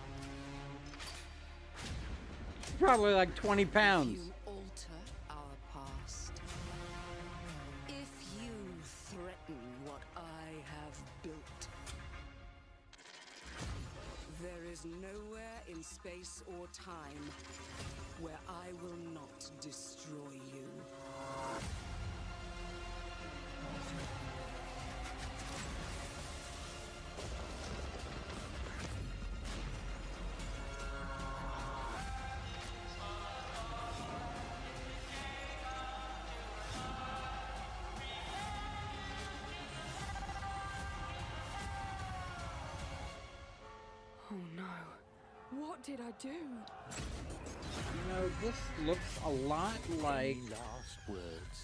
[SPEAKER 4] Probably like 20 pounds.
[SPEAKER 5] If you alter our past, if you threaten what I have built, there is nowhere in space or time where I will not destroy you.
[SPEAKER 2] Oh no. What did I do?
[SPEAKER 4] You know, this looks a lot like...
[SPEAKER 10] Any last words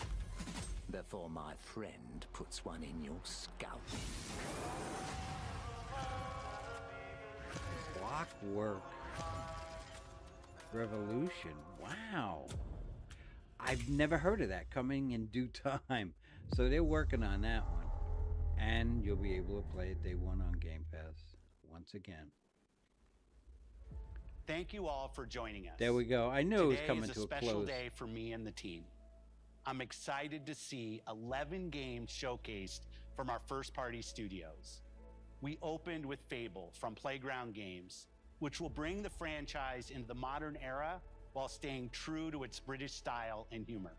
[SPEAKER 10] before my friend puts one in your scalp.
[SPEAKER 4] Clockwork Revolution. Wow. I've never heard of that. Coming in due time. So they're working on that one. And you'll be able to play it day one on Game Pass once again.
[SPEAKER 11] Thank you all for joining us.
[SPEAKER 4] There we go. I knew it was coming to a
[SPEAKER 11] close. Today is a special
[SPEAKER 4] close.
[SPEAKER 11] day for me and the team. I'm excited to see 11 games showcased from our first-party studios. We opened with Fable from Playground Games, which will bring the franchise into the modern era while staying true to its British style and humor.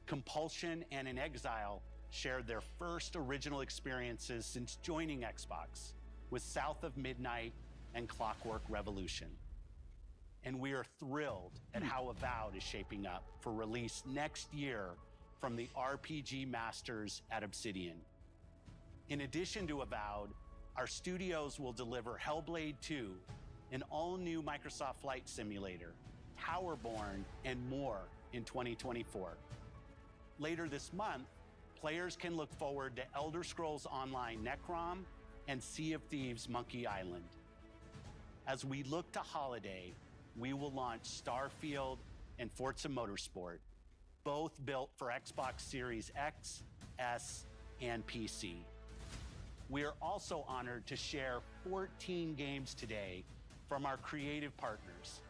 [SPEAKER 11] Compulsion and In Exile shared their first original experiences since joining Xbox with South of Midnight and Clockwork Revolution. And we are thrilled at how Avowed is shaping up for release next year from the RPG masters at Obsidian. In addition to Avowed, our studios will deliver Hellblade 2, an all-new Microsoft Flight Simulator, Towerborn, and more in 2024. Later this month, players can look forward to Elder Scrolls Online Necrom and Sea of Thieves Monkey Island. As we look to holiday, we will launch Starfield and Forza Motorsport, both built for Xbox Series X, S, and PC. We are also honored to share 14 games today from our creative partners,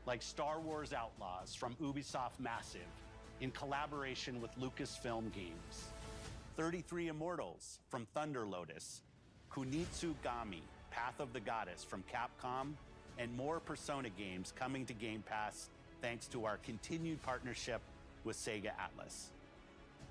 [SPEAKER 11] like Star Wars Outlaws from Ubisoft Massive in collaboration with Lucasfilm Games, 33 Immortals from Thunder Lotus, Kunitsu Gami, Path of the Goddess from Capcom, and more Persona games coming to Game Pass thanks to our continued partnership with Sega Atlas.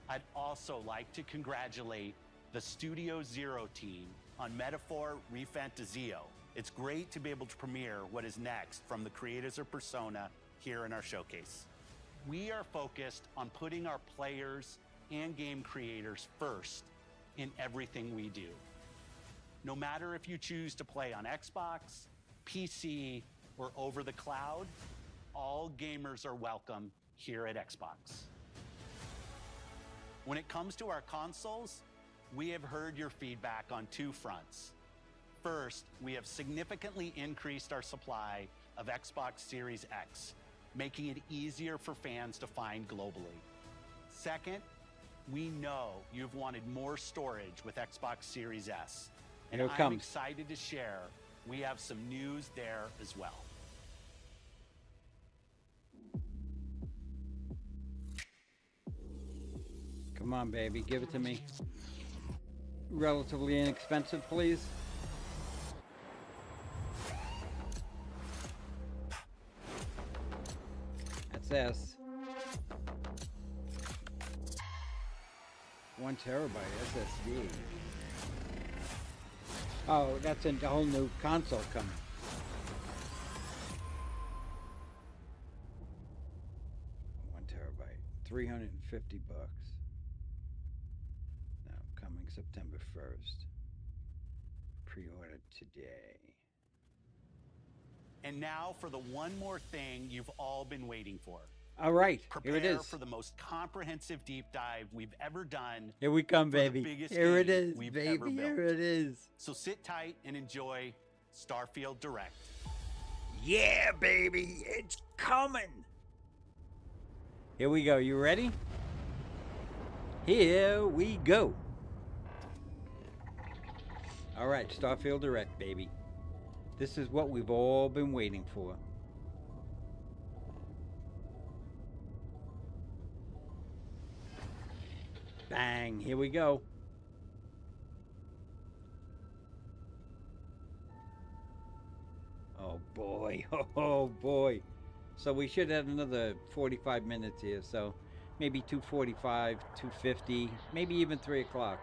[SPEAKER 11] I'd also like to congratulate the Studio Zero team on Metaphor Refantazio. It's great to be able to premiere what is next from the creators of Persona here in our showcase. We are focused on putting our players and game creators first in everything we do. No matter if you choose to play on Xbox, PC, or over the cloud, all gamers are welcome here at Xbox. When it comes to our consoles, we have heard your feedback on two fronts. First, we have significantly increased our supply of Xbox Series X, making it easier for fans to find globally. Second, we know you've wanted more storage with Xbox Series S, and
[SPEAKER 4] Here it
[SPEAKER 11] I'm
[SPEAKER 4] comes.
[SPEAKER 11] excited to share we have some news there as well.
[SPEAKER 4] Come on, baby. Give it to me. Relatively inexpensive, please. That's S. 1 terabyte SSD. Oh, that's a whole new console coming. $350. Now, coming September 1st. Pre-ordered today.
[SPEAKER 11] And now for the one more thing you've all been waiting for.
[SPEAKER 4] All right,
[SPEAKER 11] Prepare
[SPEAKER 4] here it is.
[SPEAKER 11] for the most comprehensive deep dive we've ever done.
[SPEAKER 4] Here we come, baby. Here it is,
[SPEAKER 11] we've
[SPEAKER 4] baby.
[SPEAKER 11] Ever built.
[SPEAKER 4] Here it is.
[SPEAKER 11] So sit tight and enjoy Starfield Direct.
[SPEAKER 4] Yeah, baby, it's coming. Here we go. You ready? Here we go. All right, Starfield Direct, baby. This is what we've all been waiting for. Bang, here we go. Oh boy, oh boy. So we should have another 45 minutes here, so maybe 2:45, 2:50, maybe even 3 o'clock.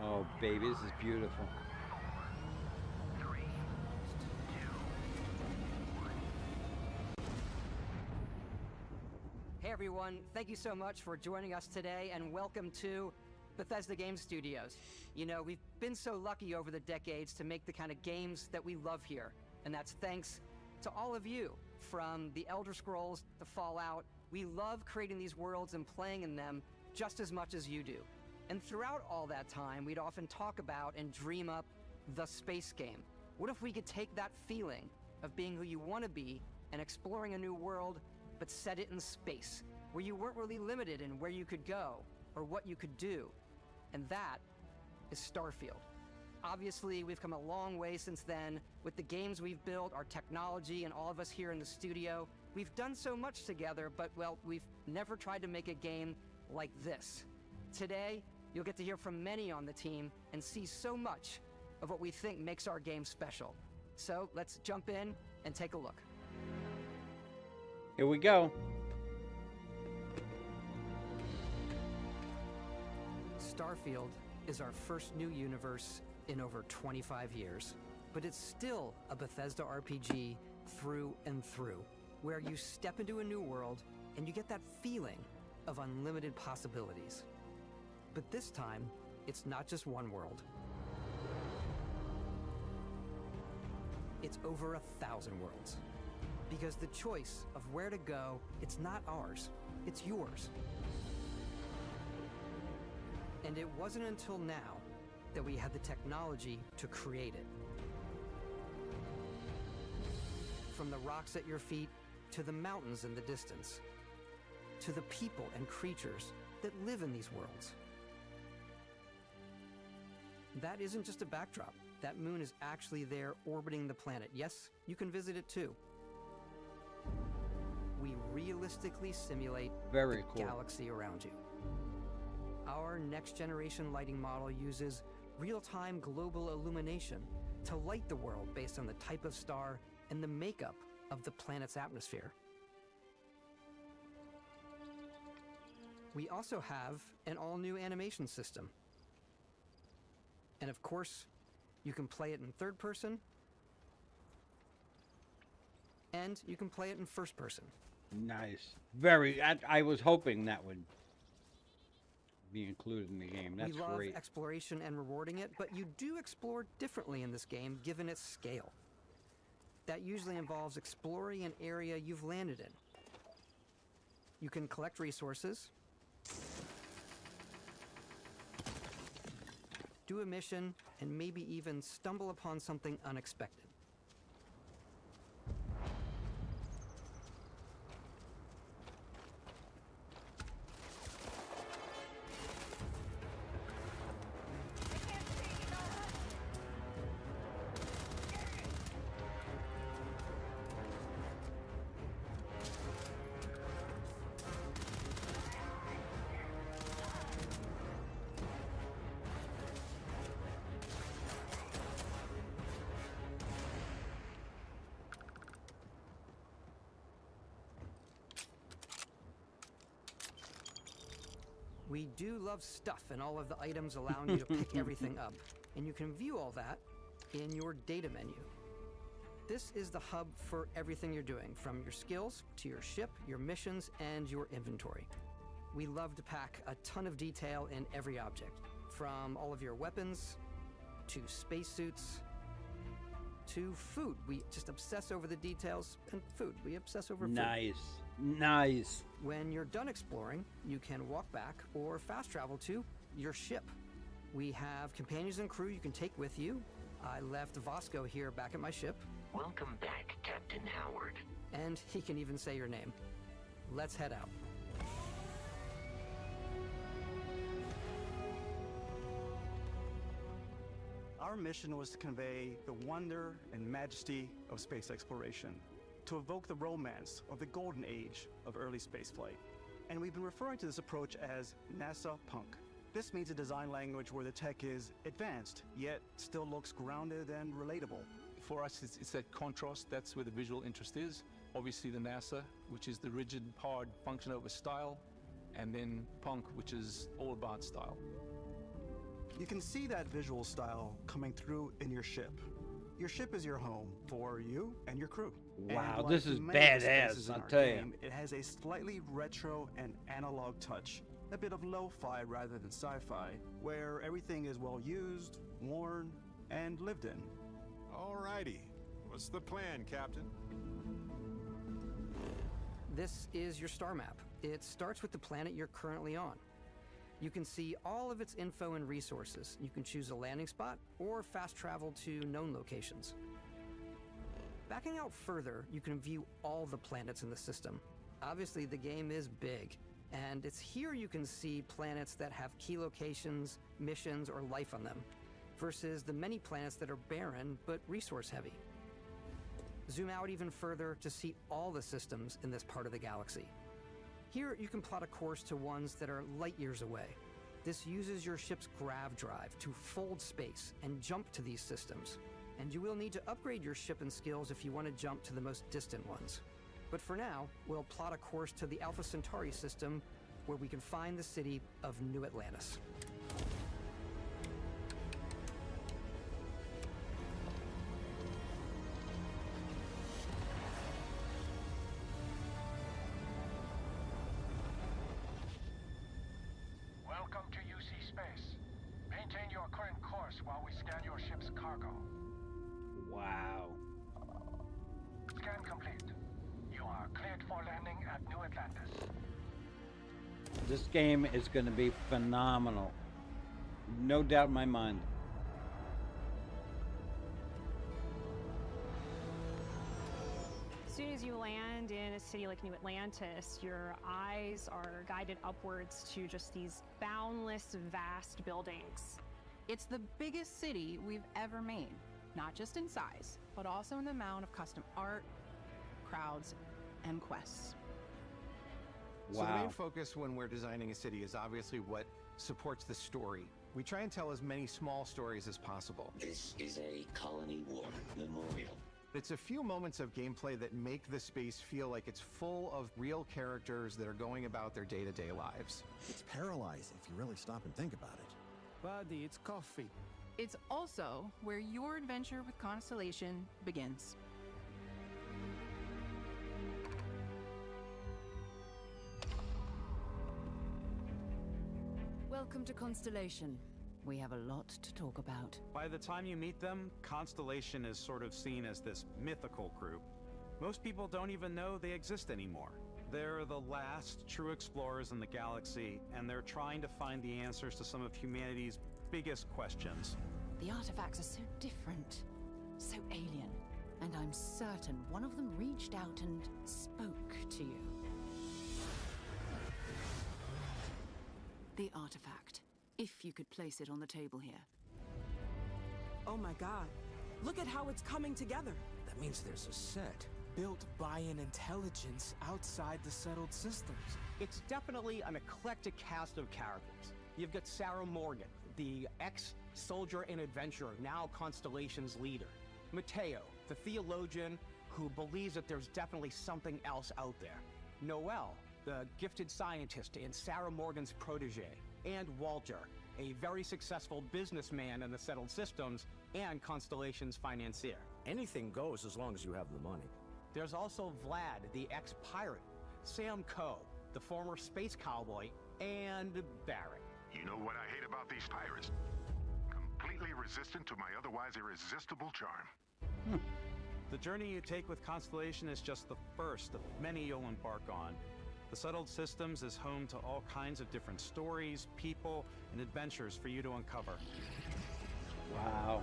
[SPEAKER 4] Oh baby, this is beautiful.
[SPEAKER 8] Hey everyone, thank you so much for joining us today and welcome to Bethesda Game Studios. You know, we've been so lucky over the decades to make the kind of games that we love here, and that's thanks to all of you. From the Elder Scrolls to Fallout, we love creating these worlds and playing in them just as much as you do. And throughout all that time, we'd often talk about and dream up the space game. What if we could take that feeling of being who you want to be and exploring a new world, but set it in space, where you weren't really limited in where you could go or what you could do? And that is Starfield. Obviously, we've come a long way since then with the games we've built, our technology, and all of us here in the studio. We've done so much together, but, well, we've never tried to make a game like this. Today, you'll get to hear from many on the team and see so much of what we think makes our game special. So let's jump in and take a look.
[SPEAKER 4] Here we go.
[SPEAKER 8] Starfield is our first new universe in over 25 years, but it's still a Bethesda RPG through and through, where you step into a new world and you get that feeling of unlimited possibilities. But this time, it's not just one world. It's over 1,000 worlds. Because the choice of where to go, it's not ours, it's yours. And it wasn't until now that we had the technology to create it. From the rocks at your feet, to the mountains in the distance, to the people and creatures that live in these worlds. That isn't just a backdrop. That moon is actually there orbiting the planet. Yes, you can visit it too. We realistically simulate the galaxy around you. Our next-generation lighting model uses real-time global illumination to light the world based on the type of star and the makeup of the planet's atmosphere. We also have an all-new animation system. And of course, you can play it in third person, and you can play it in first person.
[SPEAKER 4] Nice. Very. I was hoping that would be included in the game. That's
[SPEAKER 8] we love
[SPEAKER 4] great.
[SPEAKER 8] Exploration and rewarding it, but you do explore differently in this game given its scale. That usually involves exploring an area you've landed in. You can collect resources, do a mission, and maybe even stumble upon something unexpected. We do love stuff and all of the items allowing you to pick everything up, and you can view all that in your data menu. This is the hub for everything you're doing, from your skills to your ship, your missions, and your inventory. We love to pack a ton of detail in every object, from all of your weapons, to spacesuits, to food. We just obsess over the details, and food. We obsess over food.
[SPEAKER 4] Nice.
[SPEAKER 8] When you're done exploring, you can walk back or fast travel to your ship. We have companions and crew you can take with you. I left Vasco here back at my ship.
[SPEAKER 20] Welcome back, Captain Howard.
[SPEAKER 8] And he can even say your name. Let's head out.
[SPEAKER 9] Our mission was to convey the wonder and majesty of space exploration, to evoke the romance of the golden age of early spaceflight. And we've been referring to this approach as NASA Punk. This means a design language where the tech is advanced, yet still looks grounded and relatable.
[SPEAKER 13] For us, it's that contrast. That's where the visual interest is. Obviously the NASA, which is the rigid, hard function over style, and then Punk, which is all about style.
[SPEAKER 9] You can see that visual style coming through in your ship. Your ship is your home for you and your crew.
[SPEAKER 4] Wow,
[SPEAKER 9] and
[SPEAKER 4] this
[SPEAKER 9] like
[SPEAKER 4] is
[SPEAKER 9] many
[SPEAKER 4] badass,
[SPEAKER 9] spaces in
[SPEAKER 4] I'll
[SPEAKER 9] our
[SPEAKER 4] tell you.
[SPEAKER 9] game, it has a slightly retro and analog touch. A bit of lo-fi rather than sci-fi, where everything is well used, worn, and lived in.
[SPEAKER 18] Alrighty. What's the plan, Captain?
[SPEAKER 8] This is your star map. It starts with the planet you're currently on. You can see all of its info and resources. You can choose a landing spot or fast travel to known locations. Backing out further, you can view all the planets in the system. Obviously, the game is big, and it's here you can see planets that have key locations, missions, or life on them, versus the many planets that are barren but resource heavy. Zoom out even further to see all the systems in this part of the galaxy. Here, you can plot a course to ones that are light years away. This uses your ship's grav drive to fold space and jump to these systems. And you will need to upgrade your ship and skills if you want to jump to the most distant ones. But for now, we'll plot a course to the Alpha Centauri system, where we can find the city of New Atlantis.
[SPEAKER 14] Welcome to UC Space. Maintain your current course while we scan your ship's cargo.
[SPEAKER 4] Wow.
[SPEAKER 14] Scan complete. You are cleared for landing at New Atlantis.
[SPEAKER 4] This game is going to be phenomenal. No doubt in my mind.
[SPEAKER 24] As soon as you land in a city like New Atlantis, your eyes are guided upwards to just these boundless, vast buildings.
[SPEAKER 25] It's the biggest city we've ever made, not just in size, but also in the amount of custom art, crowds, and quests.
[SPEAKER 26] So the main focus when we're designing a city is obviously what supports the story. We try and tell as many small stories as possible.
[SPEAKER 20] This is a Colony War memorial.
[SPEAKER 26] It's a few moments of gameplay that make the space feel like it's full of real characters that are going about their day-to-day lives.
[SPEAKER 27] It's paralyzing if you really stop and think about it.
[SPEAKER 9] Buddy, it's coffee.
[SPEAKER 25] It's also where your adventure with Constellation begins.
[SPEAKER 1] Welcome to Constellation. We have a lot to talk about.
[SPEAKER 9] By the time you meet them, Constellation is sort of seen as this mythical group. Most people don't even know they exist anymore. They're the last true explorers in the galaxy, and they're trying to find the answers to some of humanity's biggest questions.
[SPEAKER 1] The artifacts are so different, so alien, and I'm certain one of them reached out and spoke to you. The artifact. If you could place it on the table here.
[SPEAKER 28] Oh my god. Look at how it's coming together.
[SPEAKER 17] That means there's a set built by an intelligence outside the settled systems.
[SPEAKER 29] It's definitely an eclectic cast of characters. You've got Sarah Morgan, the ex-soldier and adventurer, now Constellation's leader. Mateo, the theologian who believes that there's definitely something else out there. Noelle, the gifted scientist and Sarah Morgan's protege. and Walter, a very successful businessman in the Settled Systems and Constellation's financier.
[SPEAKER 3] Anything goes as long as you have the money.
[SPEAKER 29] There's also Vlad, the ex-pirate, Sam Coe, the former space cowboy, and Barrett.
[SPEAKER 6] You know what I hate about these pirates? Completely resistant to my otherwise irresistible charm.
[SPEAKER 9] The journey you take with Constellation is just the first of many you'll embark on. The Settled Systems is home to all kinds of different stories, people, and adventures for you to uncover.
[SPEAKER 4] Wow.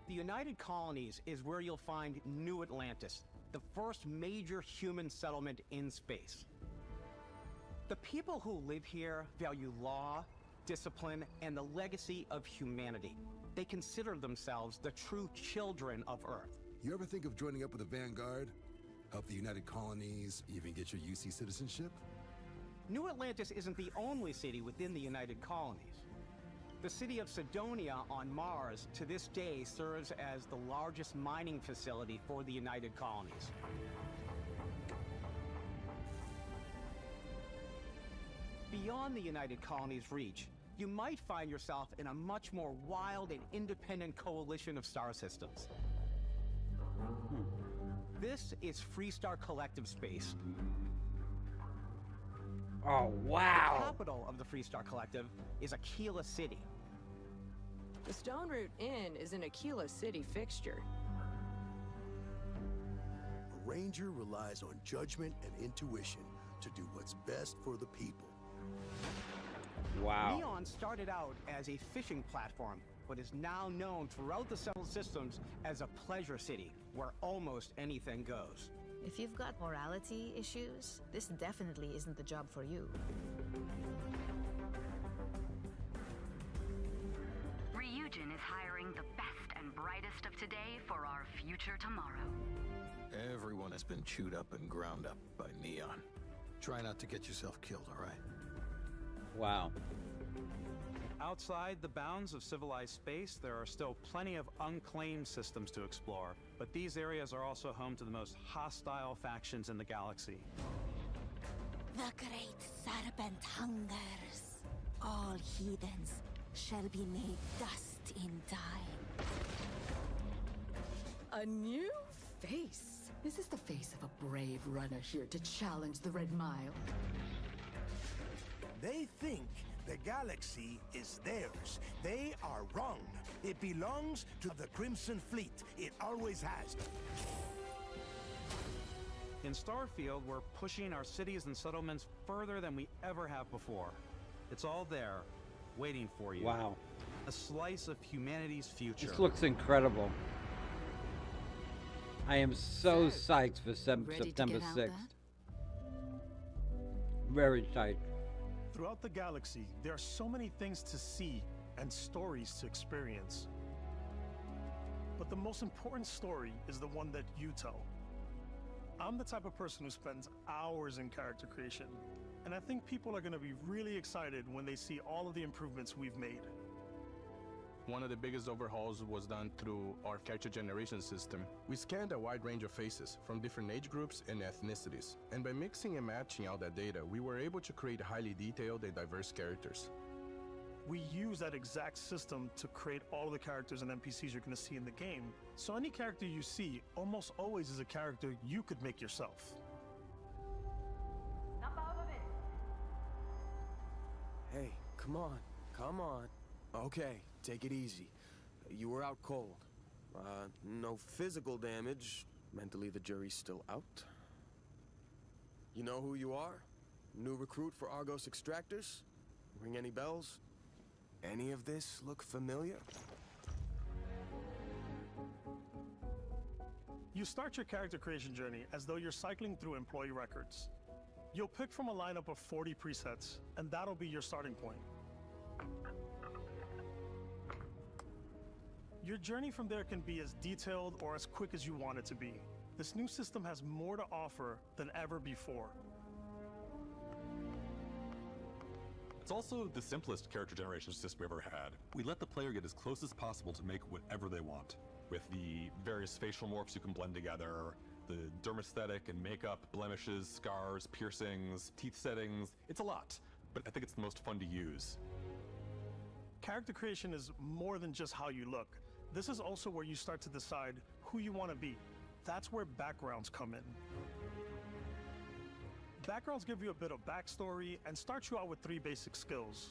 [SPEAKER 29] The United Colonies is where you'll find New Atlantis, the first major human settlement in space. The people who live here value law, discipline, and the legacy of humanity. They consider themselves the true children of Earth.
[SPEAKER 18] You ever think of joining up with the Vanguard? Help the United Colonies, even get your UC citizenship?
[SPEAKER 29] New Atlantis isn't the only city within the United Colonies. The city of Cydonia on Mars to this day serves as the largest mining facility for the United Colonies. Beyond the United Colonies' reach, you might find yourself in a much more wild and independent coalition of star systems. This is Freestar Collective Space.
[SPEAKER 4] Oh, wow!
[SPEAKER 29] The capital of the Freestar Collective is Aquila City.
[SPEAKER 7] The Stone Root Inn is an Aquila City fixture.
[SPEAKER 12] A ranger relies on judgment and intuition to do what's best for the people.
[SPEAKER 4] Wow.
[SPEAKER 29] Neon started out as a fishing platform, but is now known throughout the Settled Systems as a pleasure city, where almost anything goes.
[SPEAKER 15] If you've got morality issues, this definitely isn't the job for you.
[SPEAKER 16] Ryujin is hiring the best and brightest of today for our future tomorrow.
[SPEAKER 12] Everyone has been chewed up and ground up by Neon. Try not to get yourself killed, all right?
[SPEAKER 4] Wow.
[SPEAKER 9] Outside the bounds of civilized space, there are still plenty of unclaimed systems to explore, but these areas are also home to the most hostile factions in the galaxy.
[SPEAKER 19] The great serpent hungers. All heathens shall be made dust in time.
[SPEAKER 1] A new face. Is this the face of a brave runner here to challenge the Red Mile?
[SPEAKER 21] They think the galaxy is theirs. They are wrong. It belongs to the Crimson Fleet. It always has.
[SPEAKER 9] In Starfield, we're pushing our cities and settlements further than we ever have before. It's all there, waiting for you.
[SPEAKER 4] Wow.
[SPEAKER 9] A slice of humanity's future.
[SPEAKER 4] This looks incredible. I am so psyched for September 6th. Very psyched.
[SPEAKER 22] Throughout the galaxy, there are so many things to see and stories to experience. But the most important story is the one that you tell. I'm the type of person who spends hours in character creation, and I think people are going to be really excited when they see all of the improvements we've made.
[SPEAKER 13] One of the biggest overhauls was done through our character generation system. We scanned a wide range of faces from different age groups and ethnicities, and by mixing and matching all that data, we were able to create highly detailed and diverse characters.
[SPEAKER 22] We use that exact system to create all of the characters and NPCs you're going to see in the game, so any character you see almost always is a character you could make yourself.
[SPEAKER 17] Hey, come on, come on. Okay, take it easy. You were out cold. No physical damage. Mentally, the jury's still out. You know who you are? New recruit for Argos Extractors? Ring any bells? Any of this look familiar?
[SPEAKER 22] You start your character creation journey as though you're cycling through employee records. You'll pick from a lineup of 40 presets, and that'll be your starting point. Your journey from there can be as detailed or as quick as you want it to be. This new system has more to offer than ever before.
[SPEAKER 30] It's also the simplest character generation system we ever had. We let the player get as close as possible to make whatever they want. with the various facial morphs you can blend together, the dermesthetic and makeup, blemishes, scars, piercings, teeth settings. It's a lot, but I think it's the most fun to use.
[SPEAKER 22] Character creation is more than just how you look. This is also where you start to decide who you want to be. That's where backgrounds come in. Backgrounds give you a bit of backstory and start you out with 3 basic skills.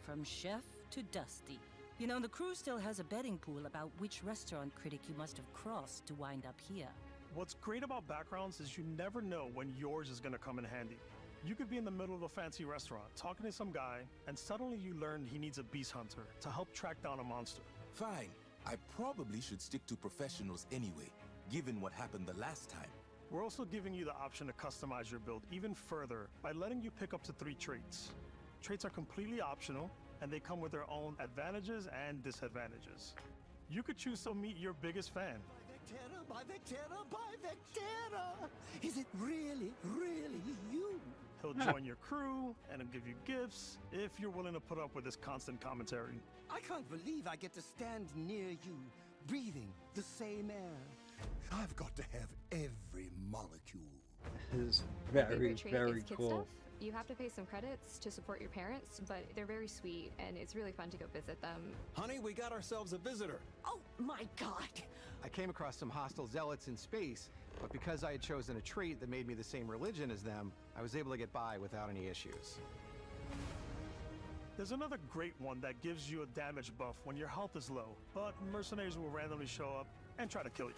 [SPEAKER 2] From chef to Dusty. You know, the crew still has a betting pool about which restaurant critic you must have crossed to wind up here.
[SPEAKER 22] What's great about backgrounds is you never know when yours is gonna come in handy. You could be in the middle of a fancy restaurant talking to some guy, and suddenly you learn he needs a beast hunter to help track down a monster.
[SPEAKER 5] Fine. I probably should stick to professionals anyway, given what happened the last time.
[SPEAKER 22] We're also giving you the option to customize your build even further by letting you pick up to 3 traits. Traits are completely optional, and they come with their own advantages and disadvantages. You could choose to meet your biggest fan.
[SPEAKER 21] By Vectera, by Vectera! Is it really, really you?
[SPEAKER 22] He'll join your crew, and he'll give you gifts if you're willing to put up with his constant commentary.
[SPEAKER 21] I can't believe I get to stand near you, breathing the same air. I've got to have every molecule.
[SPEAKER 4] This is
[SPEAKER 8] My
[SPEAKER 4] very,
[SPEAKER 8] favorite trait
[SPEAKER 4] very
[SPEAKER 8] is kid
[SPEAKER 4] cool.
[SPEAKER 8] stuff. You have to pay some credits to support your parents, but they're very sweet, and it's really fun to go visit them.
[SPEAKER 10] Honey, we got ourselves a visitor.
[SPEAKER 21] Oh my god!
[SPEAKER 11] I came across some hostile zealots in space, but because I had chosen a trait that made me the same religion as them, I was able to get by without any issues.
[SPEAKER 22] There's another great one that gives you a damage buff when your health is low, but mercenaries will randomly show up and try to kill you.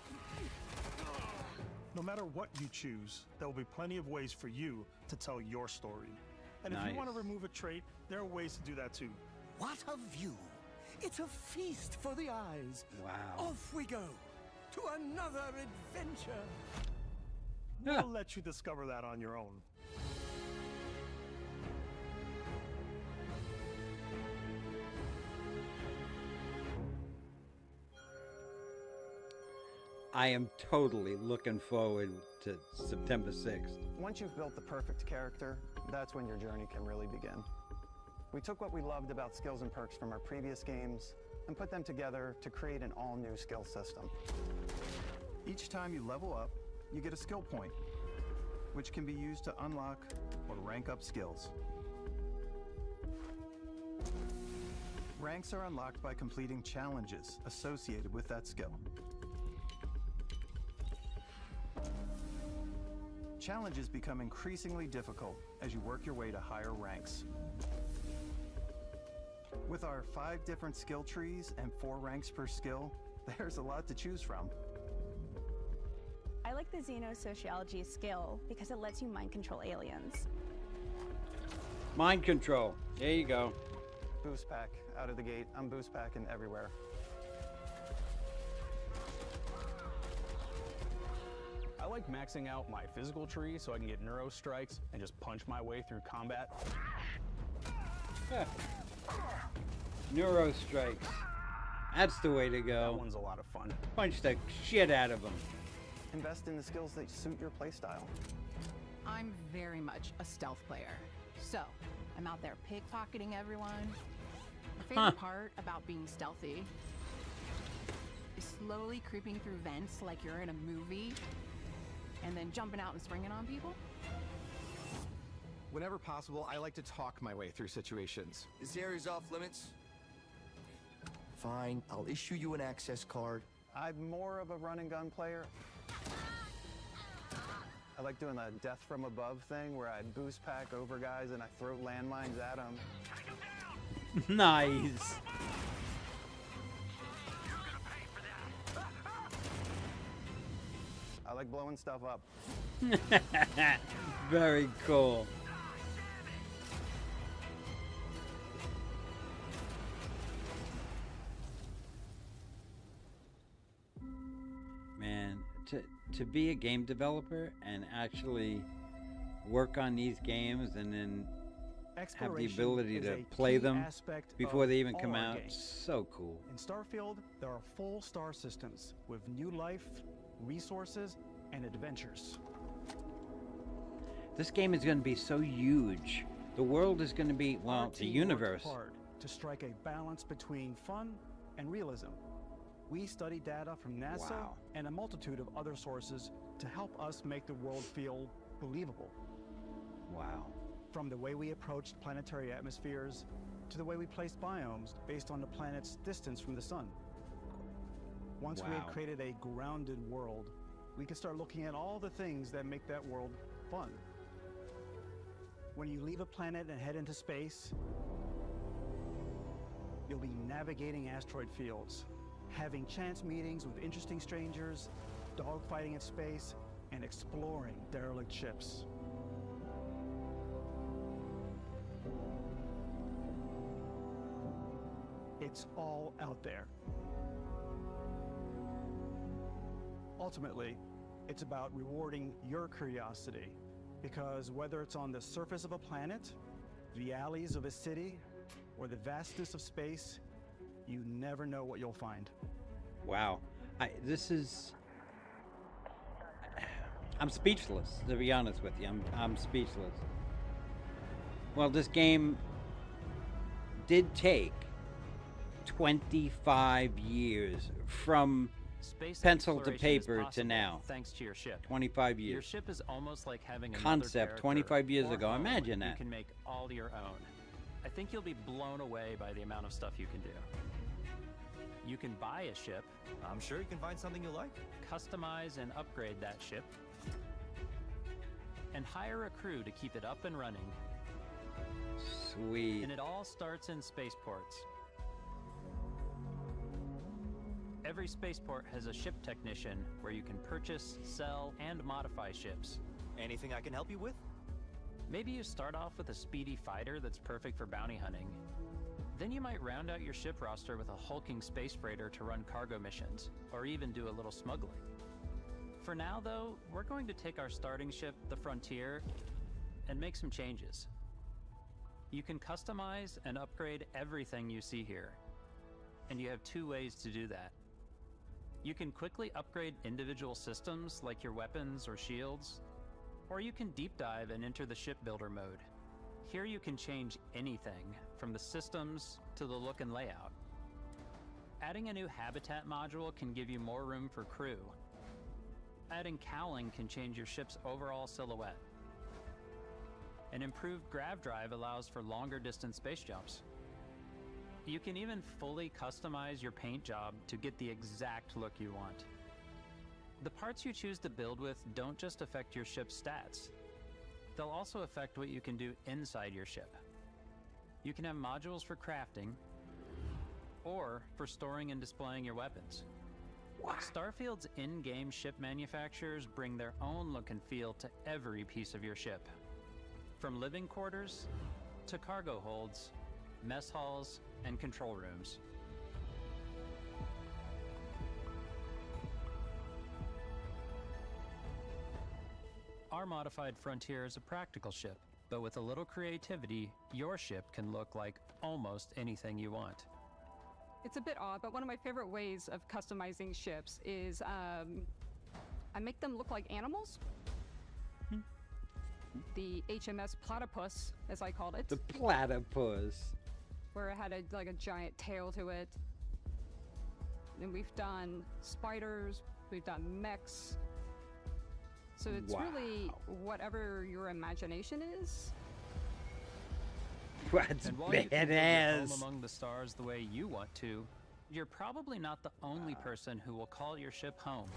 [SPEAKER 22] No matter what you choose, there will be plenty of ways for you to tell your story. And if you want to remove a trait, there are ways to do that too.
[SPEAKER 21] What a view! It's a feast for the eyes.
[SPEAKER 4] Wow.
[SPEAKER 21] Off we go to another adventure.
[SPEAKER 22] We'll let you discover that on your own.
[SPEAKER 4] I am totally looking forward to September 6th.
[SPEAKER 9] Once you've built the perfect character, that's when your journey can really begin. We took what we loved about skills and perks from our previous games and put them together to create an all-new skill system. Each time you level up, you get a skill point, which can be used to unlock or rank up skills. Ranks are unlocked by completing challenges associated with that skill. Challenges become increasingly difficult as you work your way to higher ranks. With our 5 different skill trees and 4 ranks per skill, there's a lot to choose from.
[SPEAKER 14] I like the Xenosociology skill because it lets you mind control aliens.
[SPEAKER 4] Mind control. There you go.
[SPEAKER 9] Boost pack out of the gate. I'm boost packing everywhere.
[SPEAKER 20] I like maxing out my physical tree so I can get neuro strikes and just punch my way through combat.
[SPEAKER 4] Neuro strikes. That's the way to go.
[SPEAKER 20] That one's a lot of fun.
[SPEAKER 4] Punch the shit out of them.
[SPEAKER 9] Invest in the skills that suit your playstyle.
[SPEAKER 25] I'm very much a stealth player. So, I'm out there pickpocketing everyone. My favorite part about being stealthy is slowly creeping through vents like you're in a movie and then jumping out and springing on people.
[SPEAKER 11] Whenever possible, I like to talk my way through situations.
[SPEAKER 23] This area's off limits. Fine, I'll issue you an access card.
[SPEAKER 9] I'm more of a run and gun player. I like doing the death from above thing where I boost pack over guys and I throw landmines at them.
[SPEAKER 4] Nice.
[SPEAKER 9] I like blowing stuff up.
[SPEAKER 4] Very cool. Man, to be a game developer and actually work on these games and then have the ability to play them before they even come out, so cool.
[SPEAKER 9] In Starfield, there are full star systems with new life, resources, and adventures.
[SPEAKER 4] This game is going to be so huge. The world is going to be, well, the universe.
[SPEAKER 9] Hard to strike a balance between fun and realism. We study data from NASA
[SPEAKER 4] Wow.
[SPEAKER 9] and a multitude of other sources to help us make the world feel believable.
[SPEAKER 4] Wow.
[SPEAKER 9] From the way we approached planetary atmospheres to the way we placed biomes based on the planet's distance from the sun. Once we had
[SPEAKER 4] Wow.
[SPEAKER 9] created a grounded world, we could start looking at all the things that make that world fun. When you leave a planet and head into space, you'll be navigating asteroid fields, having chance meetings with interesting strangers, dogfighting in space, and exploring derelict ships. It's all out there. Ultimately, it's about rewarding your curiosity, because whether it's on the surface of a planet, the alleys of a city, or the vastness of space, you never know what you'll find.
[SPEAKER 4] Wow. I'm speechless, to be honest with you. I'm speechless. Well, this game did take 25 years from
[SPEAKER 3] Space
[SPEAKER 4] pencil to
[SPEAKER 3] exploration is
[SPEAKER 4] paper to
[SPEAKER 3] possible
[SPEAKER 4] now.
[SPEAKER 3] thanks to your ship.
[SPEAKER 4] 25 years.
[SPEAKER 3] Your ship is almost like having another
[SPEAKER 4] Concept
[SPEAKER 3] character
[SPEAKER 4] 25 years
[SPEAKER 3] or
[SPEAKER 4] ago.
[SPEAKER 3] home
[SPEAKER 4] Imagine
[SPEAKER 3] You
[SPEAKER 4] that.
[SPEAKER 3] can make all your own. I think you'll be blown away by the amount of stuff you can do. You can buy a ship.
[SPEAKER 6] I'm sure you can find something you like.
[SPEAKER 3] Customize and upgrade that ship. And hire a crew to keep it up and running.
[SPEAKER 4] Sweet.
[SPEAKER 3] And it all starts in spaceports. Every spaceport has a ship technician where you can purchase, sell, and modify ships.
[SPEAKER 6] Anything I can help you with?
[SPEAKER 3] Maybe you start off with a speedy fighter that's perfect for bounty hunting. Then you might round out your ship roster with a hulking space freighter to run cargo missions, or even do a little smuggling. For now, though, we're going to take our starting ship, the Frontier, and make some changes. You can customize and upgrade everything you see here. And you have two ways to do that. You can quickly upgrade individual systems like your weapons or shields, or you can deep dive and enter the shipbuilder mode. Here you can change anything, from the systems to the look and layout. Adding a new habitat module can give you more room for crew. Adding cowling can change your ship's overall silhouette. An improved grav drive allows for longer distance space jumps. You can even fully customize your paint job to get the exact look you want. The parts you choose to build with don't just affect your ship's stats. They'll also affect what you can do inside your ship. You can have modules for crafting, or for storing and displaying your weapons. Starfield's in-game ship manufacturers bring their own look and feel to every piece of your ship. From living quarters to cargo holds, mess halls, and control rooms. Our modified Frontier is a practical ship, but with a little creativity, your ship can look like almost anything you want.
[SPEAKER 8] It's a bit odd, but one of my favorite ways of customizing ships is I make them look like animals. The HMS Platypus, as I called it.
[SPEAKER 4] The platypus.
[SPEAKER 8] Where it had a giant tail to it. And we've done spiders, we've done mechs. So it's really whatever your imagination is.
[SPEAKER 4] That's
[SPEAKER 3] and while you can build your home
[SPEAKER 4] badass.
[SPEAKER 3] among the stars the way you want to, you're probably not the only person who will call your ship home.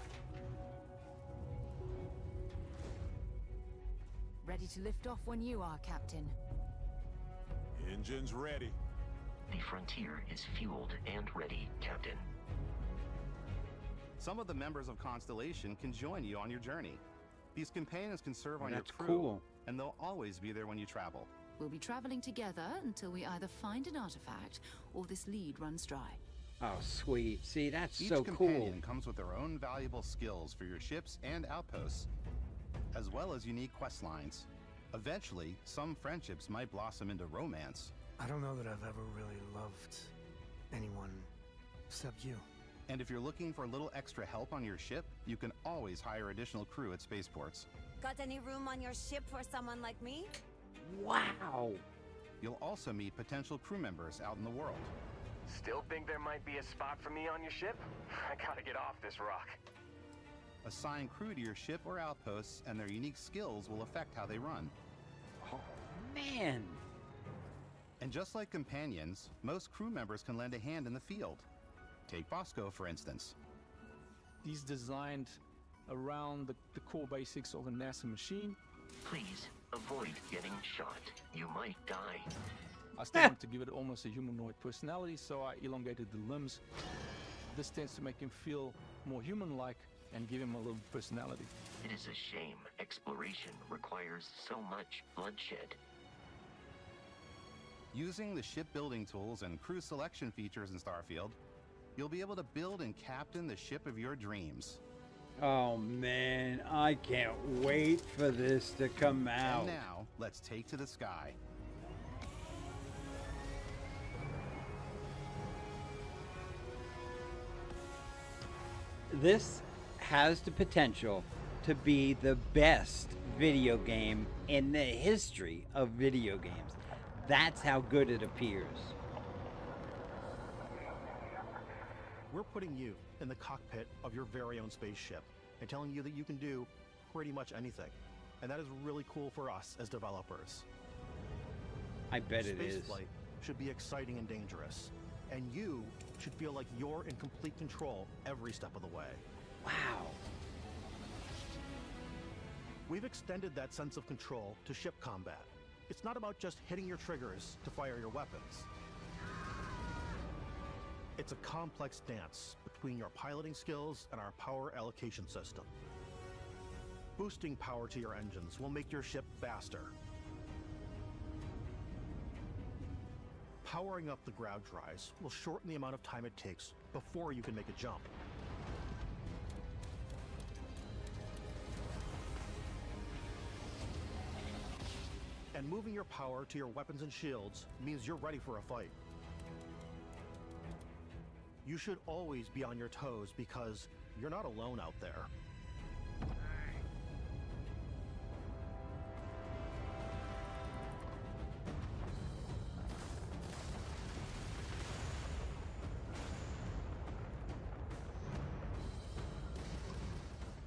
[SPEAKER 1] Ready to lift off when you are, Captain.
[SPEAKER 21] Engines ready.
[SPEAKER 7] The Frontier is fueled and ready, Captain.
[SPEAKER 15] Some of the members of Constellation can join you on your journey. These companions can serve on your
[SPEAKER 4] That's
[SPEAKER 15] crew,
[SPEAKER 4] cool.
[SPEAKER 15] and they'll always be there when you travel.
[SPEAKER 1] We'll be traveling together until we either find an artifact or this lead runs dry.
[SPEAKER 4] Oh, sweet. See, that's
[SPEAKER 15] Each
[SPEAKER 4] so cool.
[SPEAKER 15] companion comes with their own valuable skills for your ships and outposts, as well as unique quest lines. Eventually, some friendships might blossom into romance.
[SPEAKER 17] I don't know that I've ever really loved anyone except you.
[SPEAKER 15] And if you're looking for a little extra help on your ship, you can always hire additional crew at spaceports.
[SPEAKER 18] Got any room on your ship for someone like me?
[SPEAKER 4] Wow.
[SPEAKER 15] You'll also meet potential crew members out in the world.
[SPEAKER 12] Still think there might be a spot for me on your ship? I gotta get off this rock.
[SPEAKER 15] Assign crew to your ship or outposts, and their unique skills will affect how they run.
[SPEAKER 4] Oh, man.
[SPEAKER 15] And just like companions, most crew members can lend a hand in the field. Take Bosco, for instance.
[SPEAKER 20] He's designed around the core basics of a NASA machine.
[SPEAKER 7] Please avoid getting shot. You might die.
[SPEAKER 20] I still want to give it almost a humanoid personality, so I elongated the limbs. This tends to make him feel more human-like and give him a little personality.
[SPEAKER 7] It is a shame exploration requires so much bloodshed.
[SPEAKER 15] Using the shipbuilding tools and crew selection features in Starfield, you'll be able to build and captain the ship of your dreams.
[SPEAKER 4] Oh man, I can't wait for this to come out.
[SPEAKER 15] And now, let's take to the sky.
[SPEAKER 4] This has the potential to be the best video game in the history of video games. That's how good it appears.
[SPEAKER 9] We're putting you in the cockpit of your very own spaceship and telling you that you can do pretty much anything. And that is really cool for us as developers.
[SPEAKER 4] I bet it is.
[SPEAKER 9] Spaceflight should be exciting and dangerous. And you should feel like you're in complete control every step of the way.
[SPEAKER 4] Wow.
[SPEAKER 9] We've extended that sense of control to ship combat. It's not about just hitting your triggers to fire your weapons. It's a complex dance between your piloting skills and our power allocation system. Boosting power to your engines will make your ship faster. Powering up the ground dries will shorten the amount of time it takes before you can make a jump. And moving your power to your weapons and shields means you're ready for a fight. You should always be on your toes because you're not alone out there.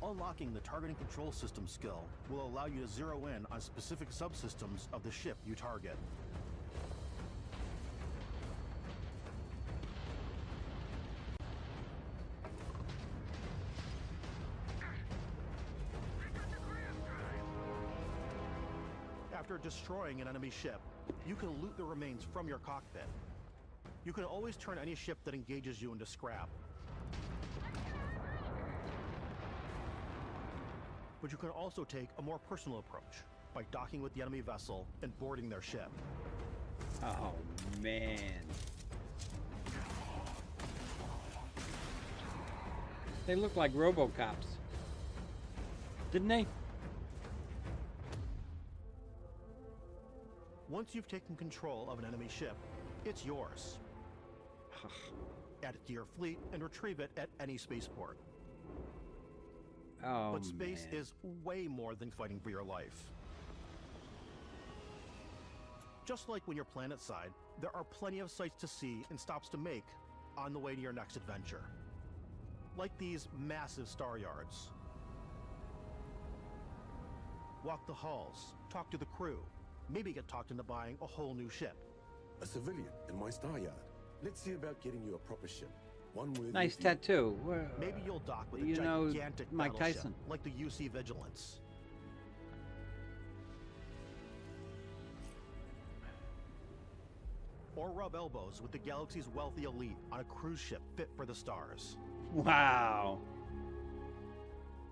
[SPEAKER 9] Unlocking the targeting control system skill will allow you to zero in on specific subsystems of the ship you target. After destroying an enemy ship, you can loot the remains from your cockpit. You can always turn any ship that engages you into scrap. But you can also take a more personal approach by docking with the enemy vessel and boarding their ship.
[SPEAKER 4] Oh, man. They look like RoboCops. Didn't they?
[SPEAKER 9] Once you've taken control of an enemy ship, it's yours. Add it to your fleet and retrieve it at any spaceport.
[SPEAKER 4] Oh,
[SPEAKER 9] but space
[SPEAKER 4] man.
[SPEAKER 9] is way more than fighting for your life. Just like when you're planetside, there are plenty of sights to see and stops to make on the way to your next adventure. Like these massive star yards. Walk the halls, talk to the crew, maybe get talked into buying a whole new ship.
[SPEAKER 10] A civilian in my star yard. Let's see about getting you a proper ship. One with
[SPEAKER 4] Nice tattoo.
[SPEAKER 9] Maybe you'll dock with a
[SPEAKER 4] You know
[SPEAKER 9] gigantic
[SPEAKER 4] Mike
[SPEAKER 9] battleship,
[SPEAKER 4] Tyson.
[SPEAKER 9] like the UC Vigilance. Or rub elbows with the galaxy's wealthy elite on a cruise ship fit for the stars.
[SPEAKER 4] Wow.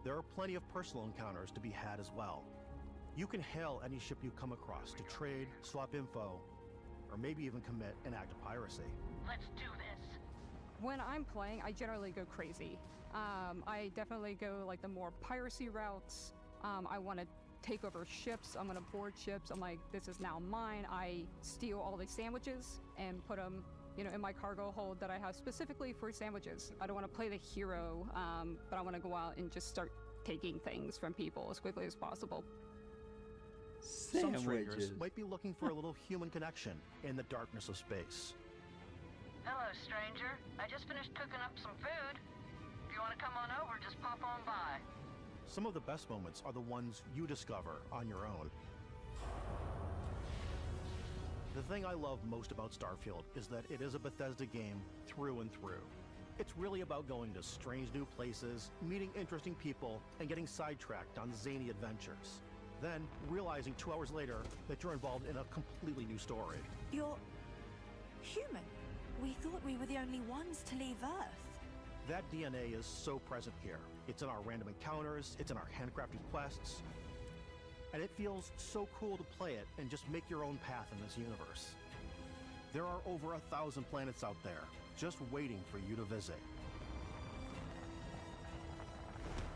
[SPEAKER 9] There are plenty of personal encounters to be had as well. You can hail any ship you come across to trade, swap info, or maybe even commit an act of piracy.
[SPEAKER 14] Let's do this.
[SPEAKER 8] When I'm playing, I generally go crazy. I definitely go like the more piracy routes. I want to take over ships. I'm going to board ships. I'm like, this is now mine. I steal all the sandwiches and put them, in my cargo hold that I have specifically for sandwiches. I don't want to play the hero, but I want to go out and just start taking things from people as quickly as possible.
[SPEAKER 9] Some traders might be looking for a little human connection in the darkness of space.
[SPEAKER 2] Hello, stranger. I just finished cooking up some food. If you want to come on over, just pop on by.
[SPEAKER 22] Some of the best moments are the ones you discover on your own. The thing I love most about Starfield is that it is a Bethesda game through and through. It's really about going to strange new places, meeting interesting people, and getting sidetracked on zany adventures. Then, realizing 2 hours later that you're involved in a completely new story.
[SPEAKER 13] You're human. We thought we were the only ones to leave Earth.
[SPEAKER 22] That DNA is so present here. It's in our random encounters, it's in our handcrafted quests, and it feels so cool to play it and just make your own path in this universe. There are over 1,000 planets out there, just waiting for you to visit.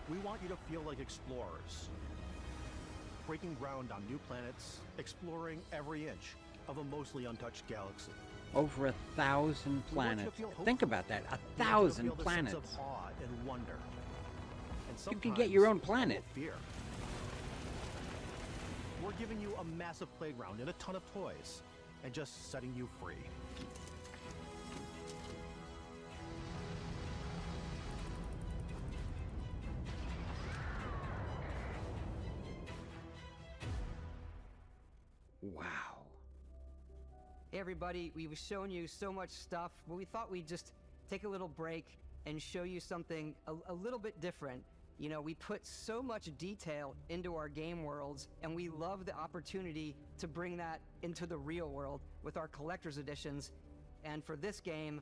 [SPEAKER 22] We want you to feel like explorers, breaking ground on new planets, exploring every inch of a mostly untouched galaxy.
[SPEAKER 4] Over 1,000 planets. Think about that, 1,000 planets.
[SPEAKER 22] Sense of awe and wonder. And
[SPEAKER 4] you can get your own
[SPEAKER 22] sometimes
[SPEAKER 4] planet.
[SPEAKER 22] fear. We're giving you a massive playground and a ton of toys, and just setting you free.
[SPEAKER 4] Wow.
[SPEAKER 16] Hey everybody, we've shown you so much stuff, but we thought we'd just take a little break and show you something a little bit different. You know, we put so much detail into our game worlds, and we love the opportunity to bring that into the real world with our collector's editions. And for this game,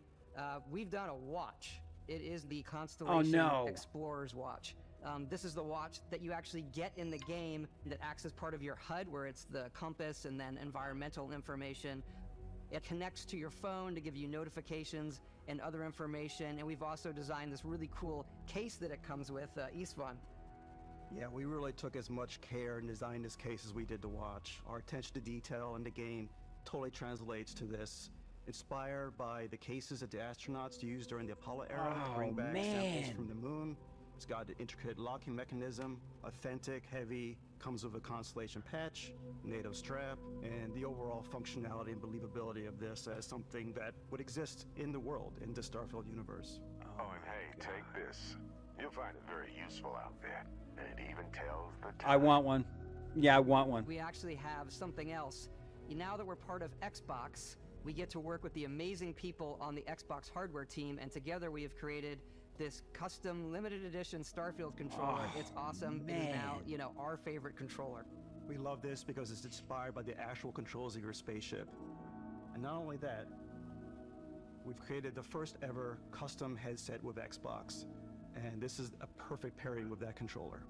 [SPEAKER 16] we've done a watch. It is the Constellation Explorer's Watch. This is the watch that you actually get in the game that acts as part of your HUD, where it's the compass and then environmental information. It connects to your phone to give you notifications and other information, and we've also designed this really cool case that it comes with, Istvan.
[SPEAKER 9] Yeah, we really took as much care in designing this case as we did the watch. Our attention to detail in the game totally translates to this. Inspired by the cases that the astronauts used during the Apollo era to bring back samples from the moon. It's got an intricate locking mechanism, authentic, heavy, comes with a Constellation patch, NATO strap, and the overall functionality and believability of this as something that would exist in the world, in the Starfield universe.
[SPEAKER 12] Oh, and hey, take this. You'll find it very useful out there. And it even tells the time.
[SPEAKER 4] I want one. Yeah, I want one.
[SPEAKER 16] We actually have something else. Now that we're part of Xbox, we get to work with the amazing people on the Xbox hardware team, and together we have created this custom limited edition Starfield controller. It's awesome. It is now, you know, our favorite controller.
[SPEAKER 9] We love this because it's inspired by the actual controls of your spaceship. And not only that, we've created the first ever custom headset with Xbox. And this is a perfect pairing with that controller.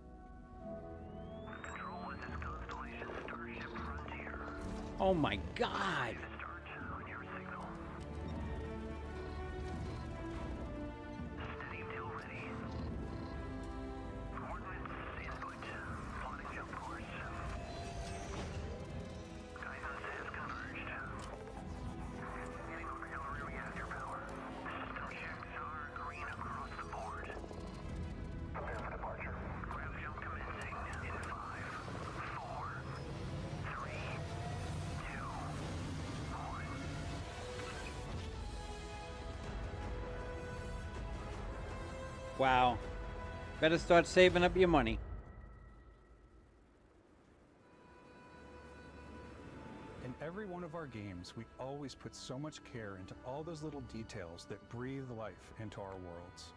[SPEAKER 12] Control, this is Constellation Starship Frontier.
[SPEAKER 4] Oh my God. Wow. Better start saving up your money.
[SPEAKER 19] In every one of our games, we always put so much care into all those little details that breathe life into our worlds.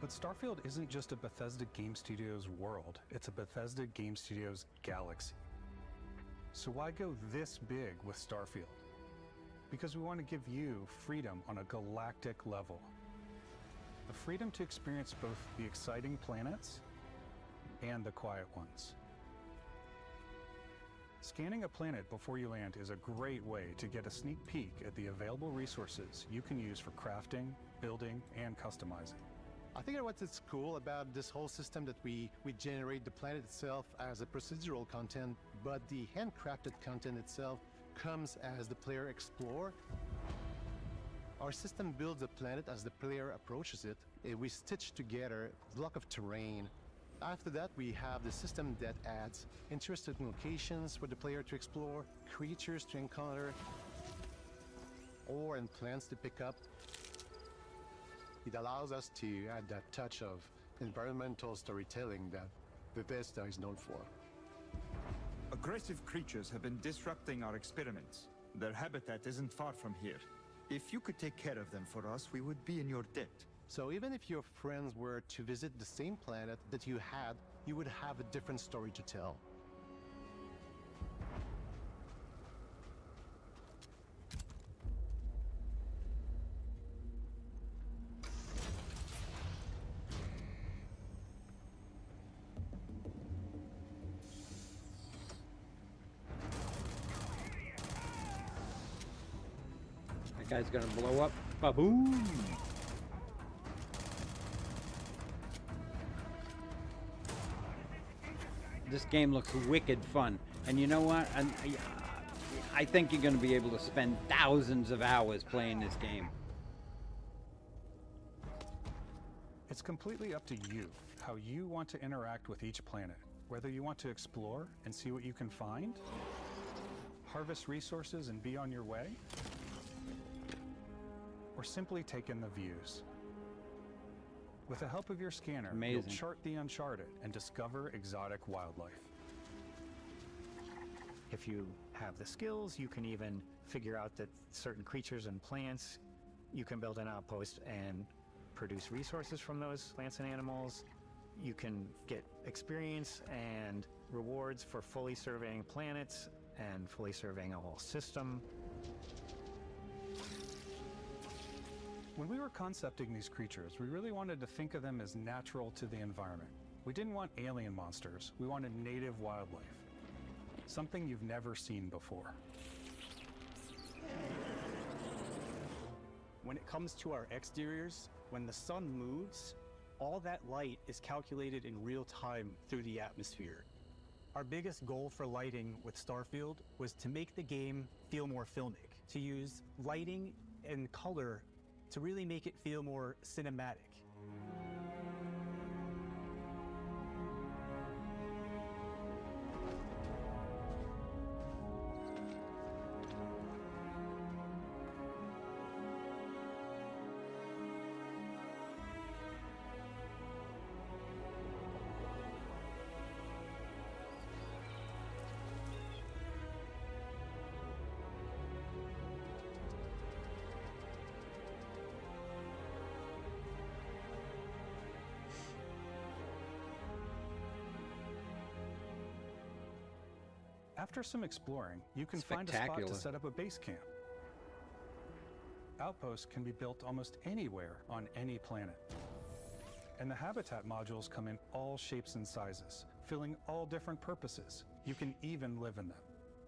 [SPEAKER 19] But Starfield isn't just a Bethesda Game Studios world, it's a Bethesda Game Studios galaxy. So why go this big with Starfield? Because we want to give you freedom on a galactic level. The freedom to experience both the exciting planets and the quiet ones. Scanning a planet before you land is a great way to get a sneak peek at the available resources you can use for crafting, building, and customizing.
[SPEAKER 11] I think what's cool about this whole system that we generate the planet itself as a procedural content, but the handcrafted content itself comes as the player explore. Our system builds a planet as the player approaches it. We stitch together a block of terrain. After that, we have the system that adds interesting locations for the player to explore, creatures to encounter. ore and plants to pick up. It allows us to add that touch of environmental storytelling that Bethesda is known for.
[SPEAKER 5] Aggressive creatures have been disrupting our experiments. Their habitat isn't far from here. If you could take care of them for us, we would be in your debt.
[SPEAKER 11] So even if your friends were to visit the same planet that you had, you would have a different story to tell.
[SPEAKER 4] That guy's gonna blow up. Ba-boom! This game looks wicked fun. And you know what? I think you're gonna be able to spend thousands of hours playing this game.
[SPEAKER 19] It's completely up to you how you want to interact with each planet. Whether you want to explore and see what you can find, harvest resources and be on your way, or simply take in the views. With the help of your scanner, you'll chart the uncharted and discover exotic wildlife.
[SPEAKER 6] If you have the skills, you can even figure out that certain creatures and plants, you can build an outpost and produce resources from those plants and animals. You can get experience and rewards for fully surveying planets and fully surveying a whole system.
[SPEAKER 19] When we were concepting these creatures, we really wanted to think of them as natural to the environment. We didn't want alien monsters, we wanted native wildlife. Something you've never seen before.
[SPEAKER 23] When it comes to our exteriors, when the sun moves, all that light is calculated in real time through the atmosphere. Our biggest goal for lighting with Starfield was to make the game feel more filmic, to use lighting and color to really make it feel more cinematic.
[SPEAKER 19] After some exploring, you can find a spot to set up a base camp. Outposts can be built almost anywhere on any planet. And the habitat modules come in all shapes and sizes, filling all different purposes. You can even live in them.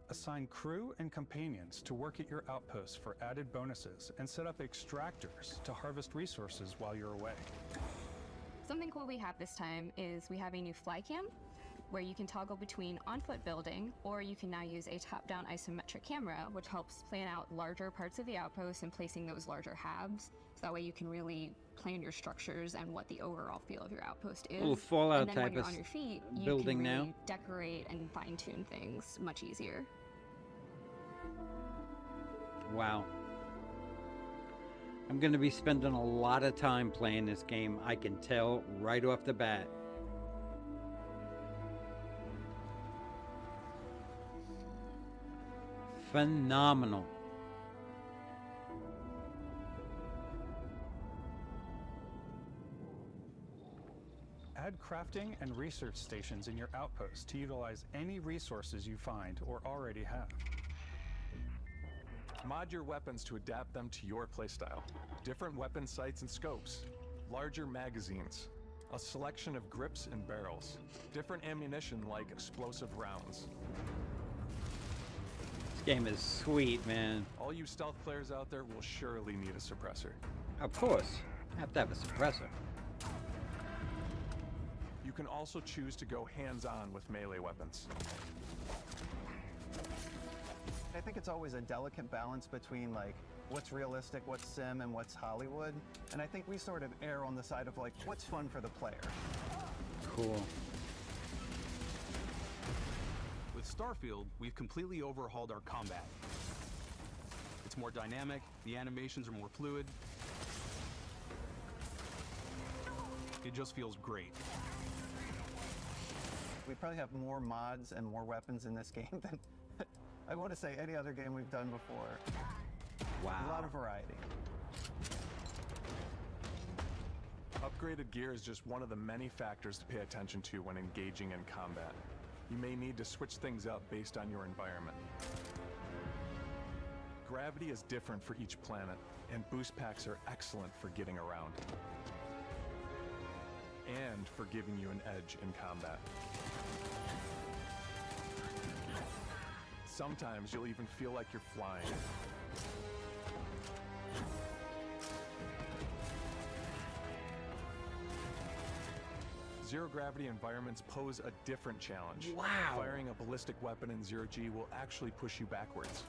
[SPEAKER 19] Assign crew and companions to work at your outposts for added bonuses and set up extractors to harvest resources while you're away.
[SPEAKER 24] Something cool we have this time is we have a new fly cam where you can toggle between on-foot building, or you can now use a top-down isometric camera, which helps plan out larger parts of the outpost and placing those larger halves. So that way you can really plan your structures and what the overall feel of your outpost is.
[SPEAKER 4] Little Fallout
[SPEAKER 24] and then
[SPEAKER 4] type
[SPEAKER 24] when you're
[SPEAKER 4] of
[SPEAKER 24] on your feet, you
[SPEAKER 4] building
[SPEAKER 24] can really
[SPEAKER 4] now.
[SPEAKER 24] decorate and fine-tune things much easier.
[SPEAKER 4] Wow. I'm going to be spending a lot of time playing this game. I can tell right off the bat. Phenomenal.
[SPEAKER 19] Add crafting and research stations in your outposts to utilize any resources you find or already have.
[SPEAKER 25] Mod your weapons to adapt them to your playstyle. Different weapon sights and scopes, larger magazines, a selection of grips and barrels, different ammunition like explosive rounds.
[SPEAKER 4] This game is sweet, man.
[SPEAKER 25] All you stealth players out there will surely need a suppressor.
[SPEAKER 4] Of course. I have to have a suppressor.
[SPEAKER 25] You can also choose to go hands-on with melee weapons.
[SPEAKER 26] I think it's always a delicate balance between like what's realistic, what's sim, and what's Hollywood. And I think we sort of err on the side of like what's fun for the player.
[SPEAKER 4] Cool.
[SPEAKER 27] With Starfield, we've completely overhauled our combat.
[SPEAKER 23] It's more dynamic, the animations are more fluid. It just feels great.
[SPEAKER 26] We probably have more mods and more weapons in this game than I want to say any other game we've done before.
[SPEAKER 4] Wow.
[SPEAKER 26] A lot of variety.
[SPEAKER 25] Upgraded gear is just one of the many factors to pay attention to when engaging in combat. You may need to switch things up based on your environment. Gravity is different for each planet, and boost packs are excellent for getting around. And for giving you an edge in combat. Sometimes you'll even feel like you're flying. Zero-gravity environments pose a different challenge.
[SPEAKER 4] Wow.
[SPEAKER 25] Firing a ballistic weapon in zero-G will actually push you backwards.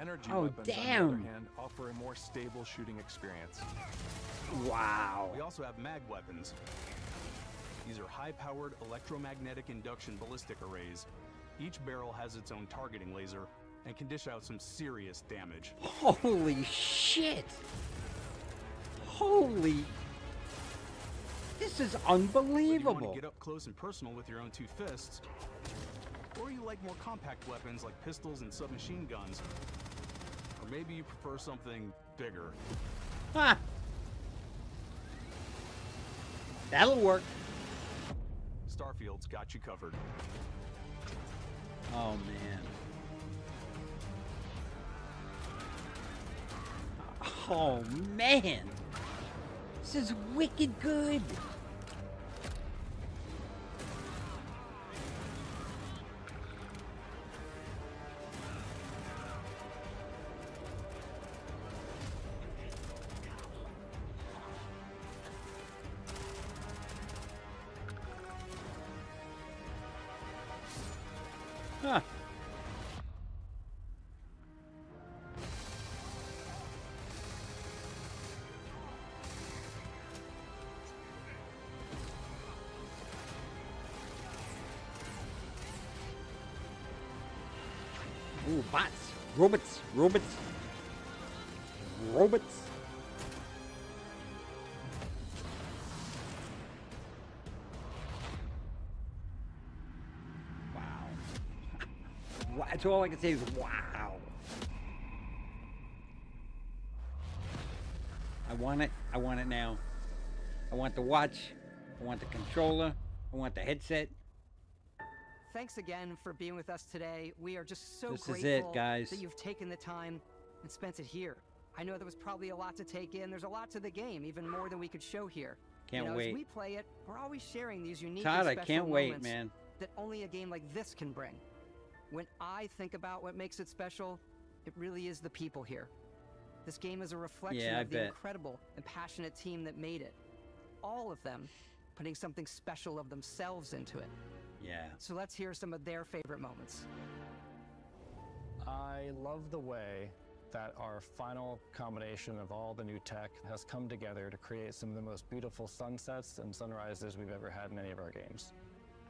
[SPEAKER 25] Energy weapons, on the other hand, offer a more stable shooting experience.
[SPEAKER 4] Wow.
[SPEAKER 23] We also have mag weapons. These are high-powered electromagnetic induction ballistic arrays. Each barrel has its own targeting laser and can dish out some serious damage.
[SPEAKER 4] Holy shit! Holy... This is unbelievable!
[SPEAKER 23] Whether you want to get up close and personal with your own two fists, or you like more compact weapons like pistols and submachine guns, or maybe you prefer something bigger.
[SPEAKER 4] Ha! That'll work.
[SPEAKER 23] Starfield's got you covered.
[SPEAKER 4] Oh, man. Oh, man! This is wicked good! Huh. Ooh, bots, robots. That's all I can say is wow. I want it now. I want the watch. I want the controller. I want the headset.
[SPEAKER 16] Thanks again for being with us today. We are just so
[SPEAKER 4] This is
[SPEAKER 16] grateful
[SPEAKER 4] it, guys.
[SPEAKER 16] that you've taken the time and spent it here. I know there was probably a lot to take in. There's a lot to the game, even more than we could show here.
[SPEAKER 4] Can't wait.
[SPEAKER 16] As we play it, we're always sharing these unique
[SPEAKER 4] Todd,
[SPEAKER 16] and
[SPEAKER 4] I
[SPEAKER 16] special
[SPEAKER 4] can't wait,
[SPEAKER 16] moments
[SPEAKER 4] man.
[SPEAKER 16] that only a game like this can bring. When I think about what makes it special, it really is the people here. This game is a reflection of the incredible and passionate team that made it. All of them putting something special of themselves into it.
[SPEAKER 4] Yeah.
[SPEAKER 16] So let's hear some of their favorite moments.
[SPEAKER 1] I love the way that our final combination of all the new tech has come together to create some of the most beautiful sunsets and sunrises we've ever had in any of our games.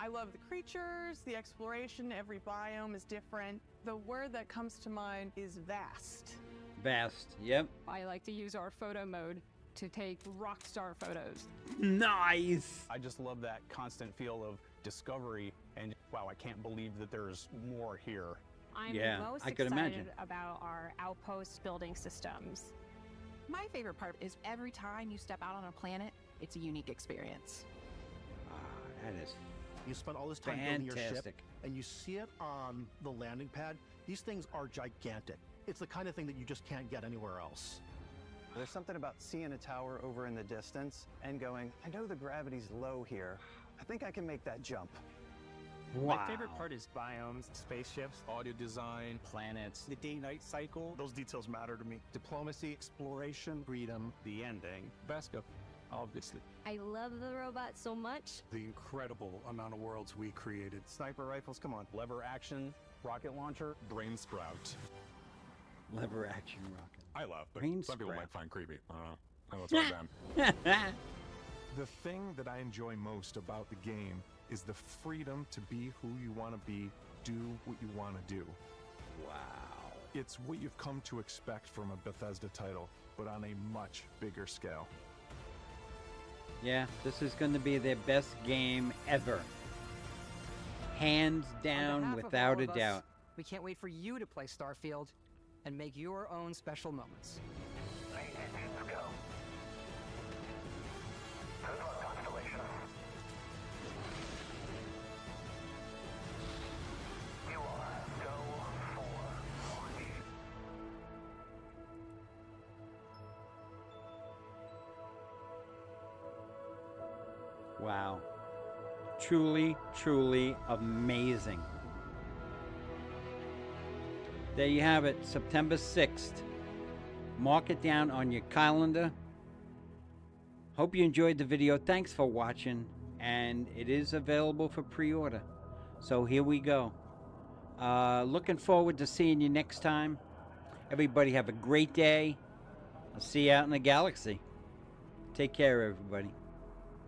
[SPEAKER 3] I love the creatures, the exploration, every biome is different. The word that comes to mind is vast.
[SPEAKER 4] Vast, yep.
[SPEAKER 8] I like to use our photo mode to take rock star photos.
[SPEAKER 4] Nice!
[SPEAKER 23] I just love that constant feel of discovery and wow, I can't believe that there's more here.
[SPEAKER 14] I'm most
[SPEAKER 4] I could
[SPEAKER 14] excited
[SPEAKER 4] imagine.
[SPEAKER 14] about our outpost building systems.
[SPEAKER 13] My favorite part is every time you step out on a planet, it's a unique experience.
[SPEAKER 4] That is
[SPEAKER 17] You spend all this time building your ship,
[SPEAKER 4] fantastic.
[SPEAKER 17] and you see it on the landing pad. These things are gigantic. It's the kind of thing that you just can't get anywhere else.
[SPEAKER 26] There's something about seeing a tower over in the distance and going, I know the gravity's low here. I think I can make that jump.
[SPEAKER 6] My favorite part is biomes, spaceships, audio design, planets, the day-night cycle.
[SPEAKER 22] Those details matter to me.
[SPEAKER 6] Diplomacy, exploration, freedom, the ending. Vasco, obviously.
[SPEAKER 18] I love the robot so much.
[SPEAKER 19] The incredible amount of worlds we created.
[SPEAKER 26] Sniper rifles, come on.
[SPEAKER 23] Lever action, rocket launcher,
[SPEAKER 12] brain sprout.
[SPEAKER 4] Lever action rocket.
[SPEAKER 12] I love, but
[SPEAKER 4] Brain
[SPEAKER 12] some people
[SPEAKER 4] sprout.
[SPEAKER 12] might find creepy. I don't know. That's what them.
[SPEAKER 25] The thing that I enjoy most about the game is the freedom to be who you want to be, do what you want to do.
[SPEAKER 4] Wow.
[SPEAKER 25] It's what you've come to expect from a Bethesda title, but on a much bigger scale.
[SPEAKER 4] Yeah, this is going to be their best game ever. Hands down, without a doubt.
[SPEAKER 16] We can't wait for you to play Starfield and make your own special moments.
[SPEAKER 12] Let's go. Good luck, Constellation. You are go for launch.
[SPEAKER 4] Wow. Truly, truly amazing. There you have it, September 6th. Mark it down on your calendar. Hope you enjoyed the video. Thanks for watching. And it is available for pre-order. So here we go. Looking forward to seeing you next time. Everybody have a great day. I'll see you out in the galaxy. Take care, everybody.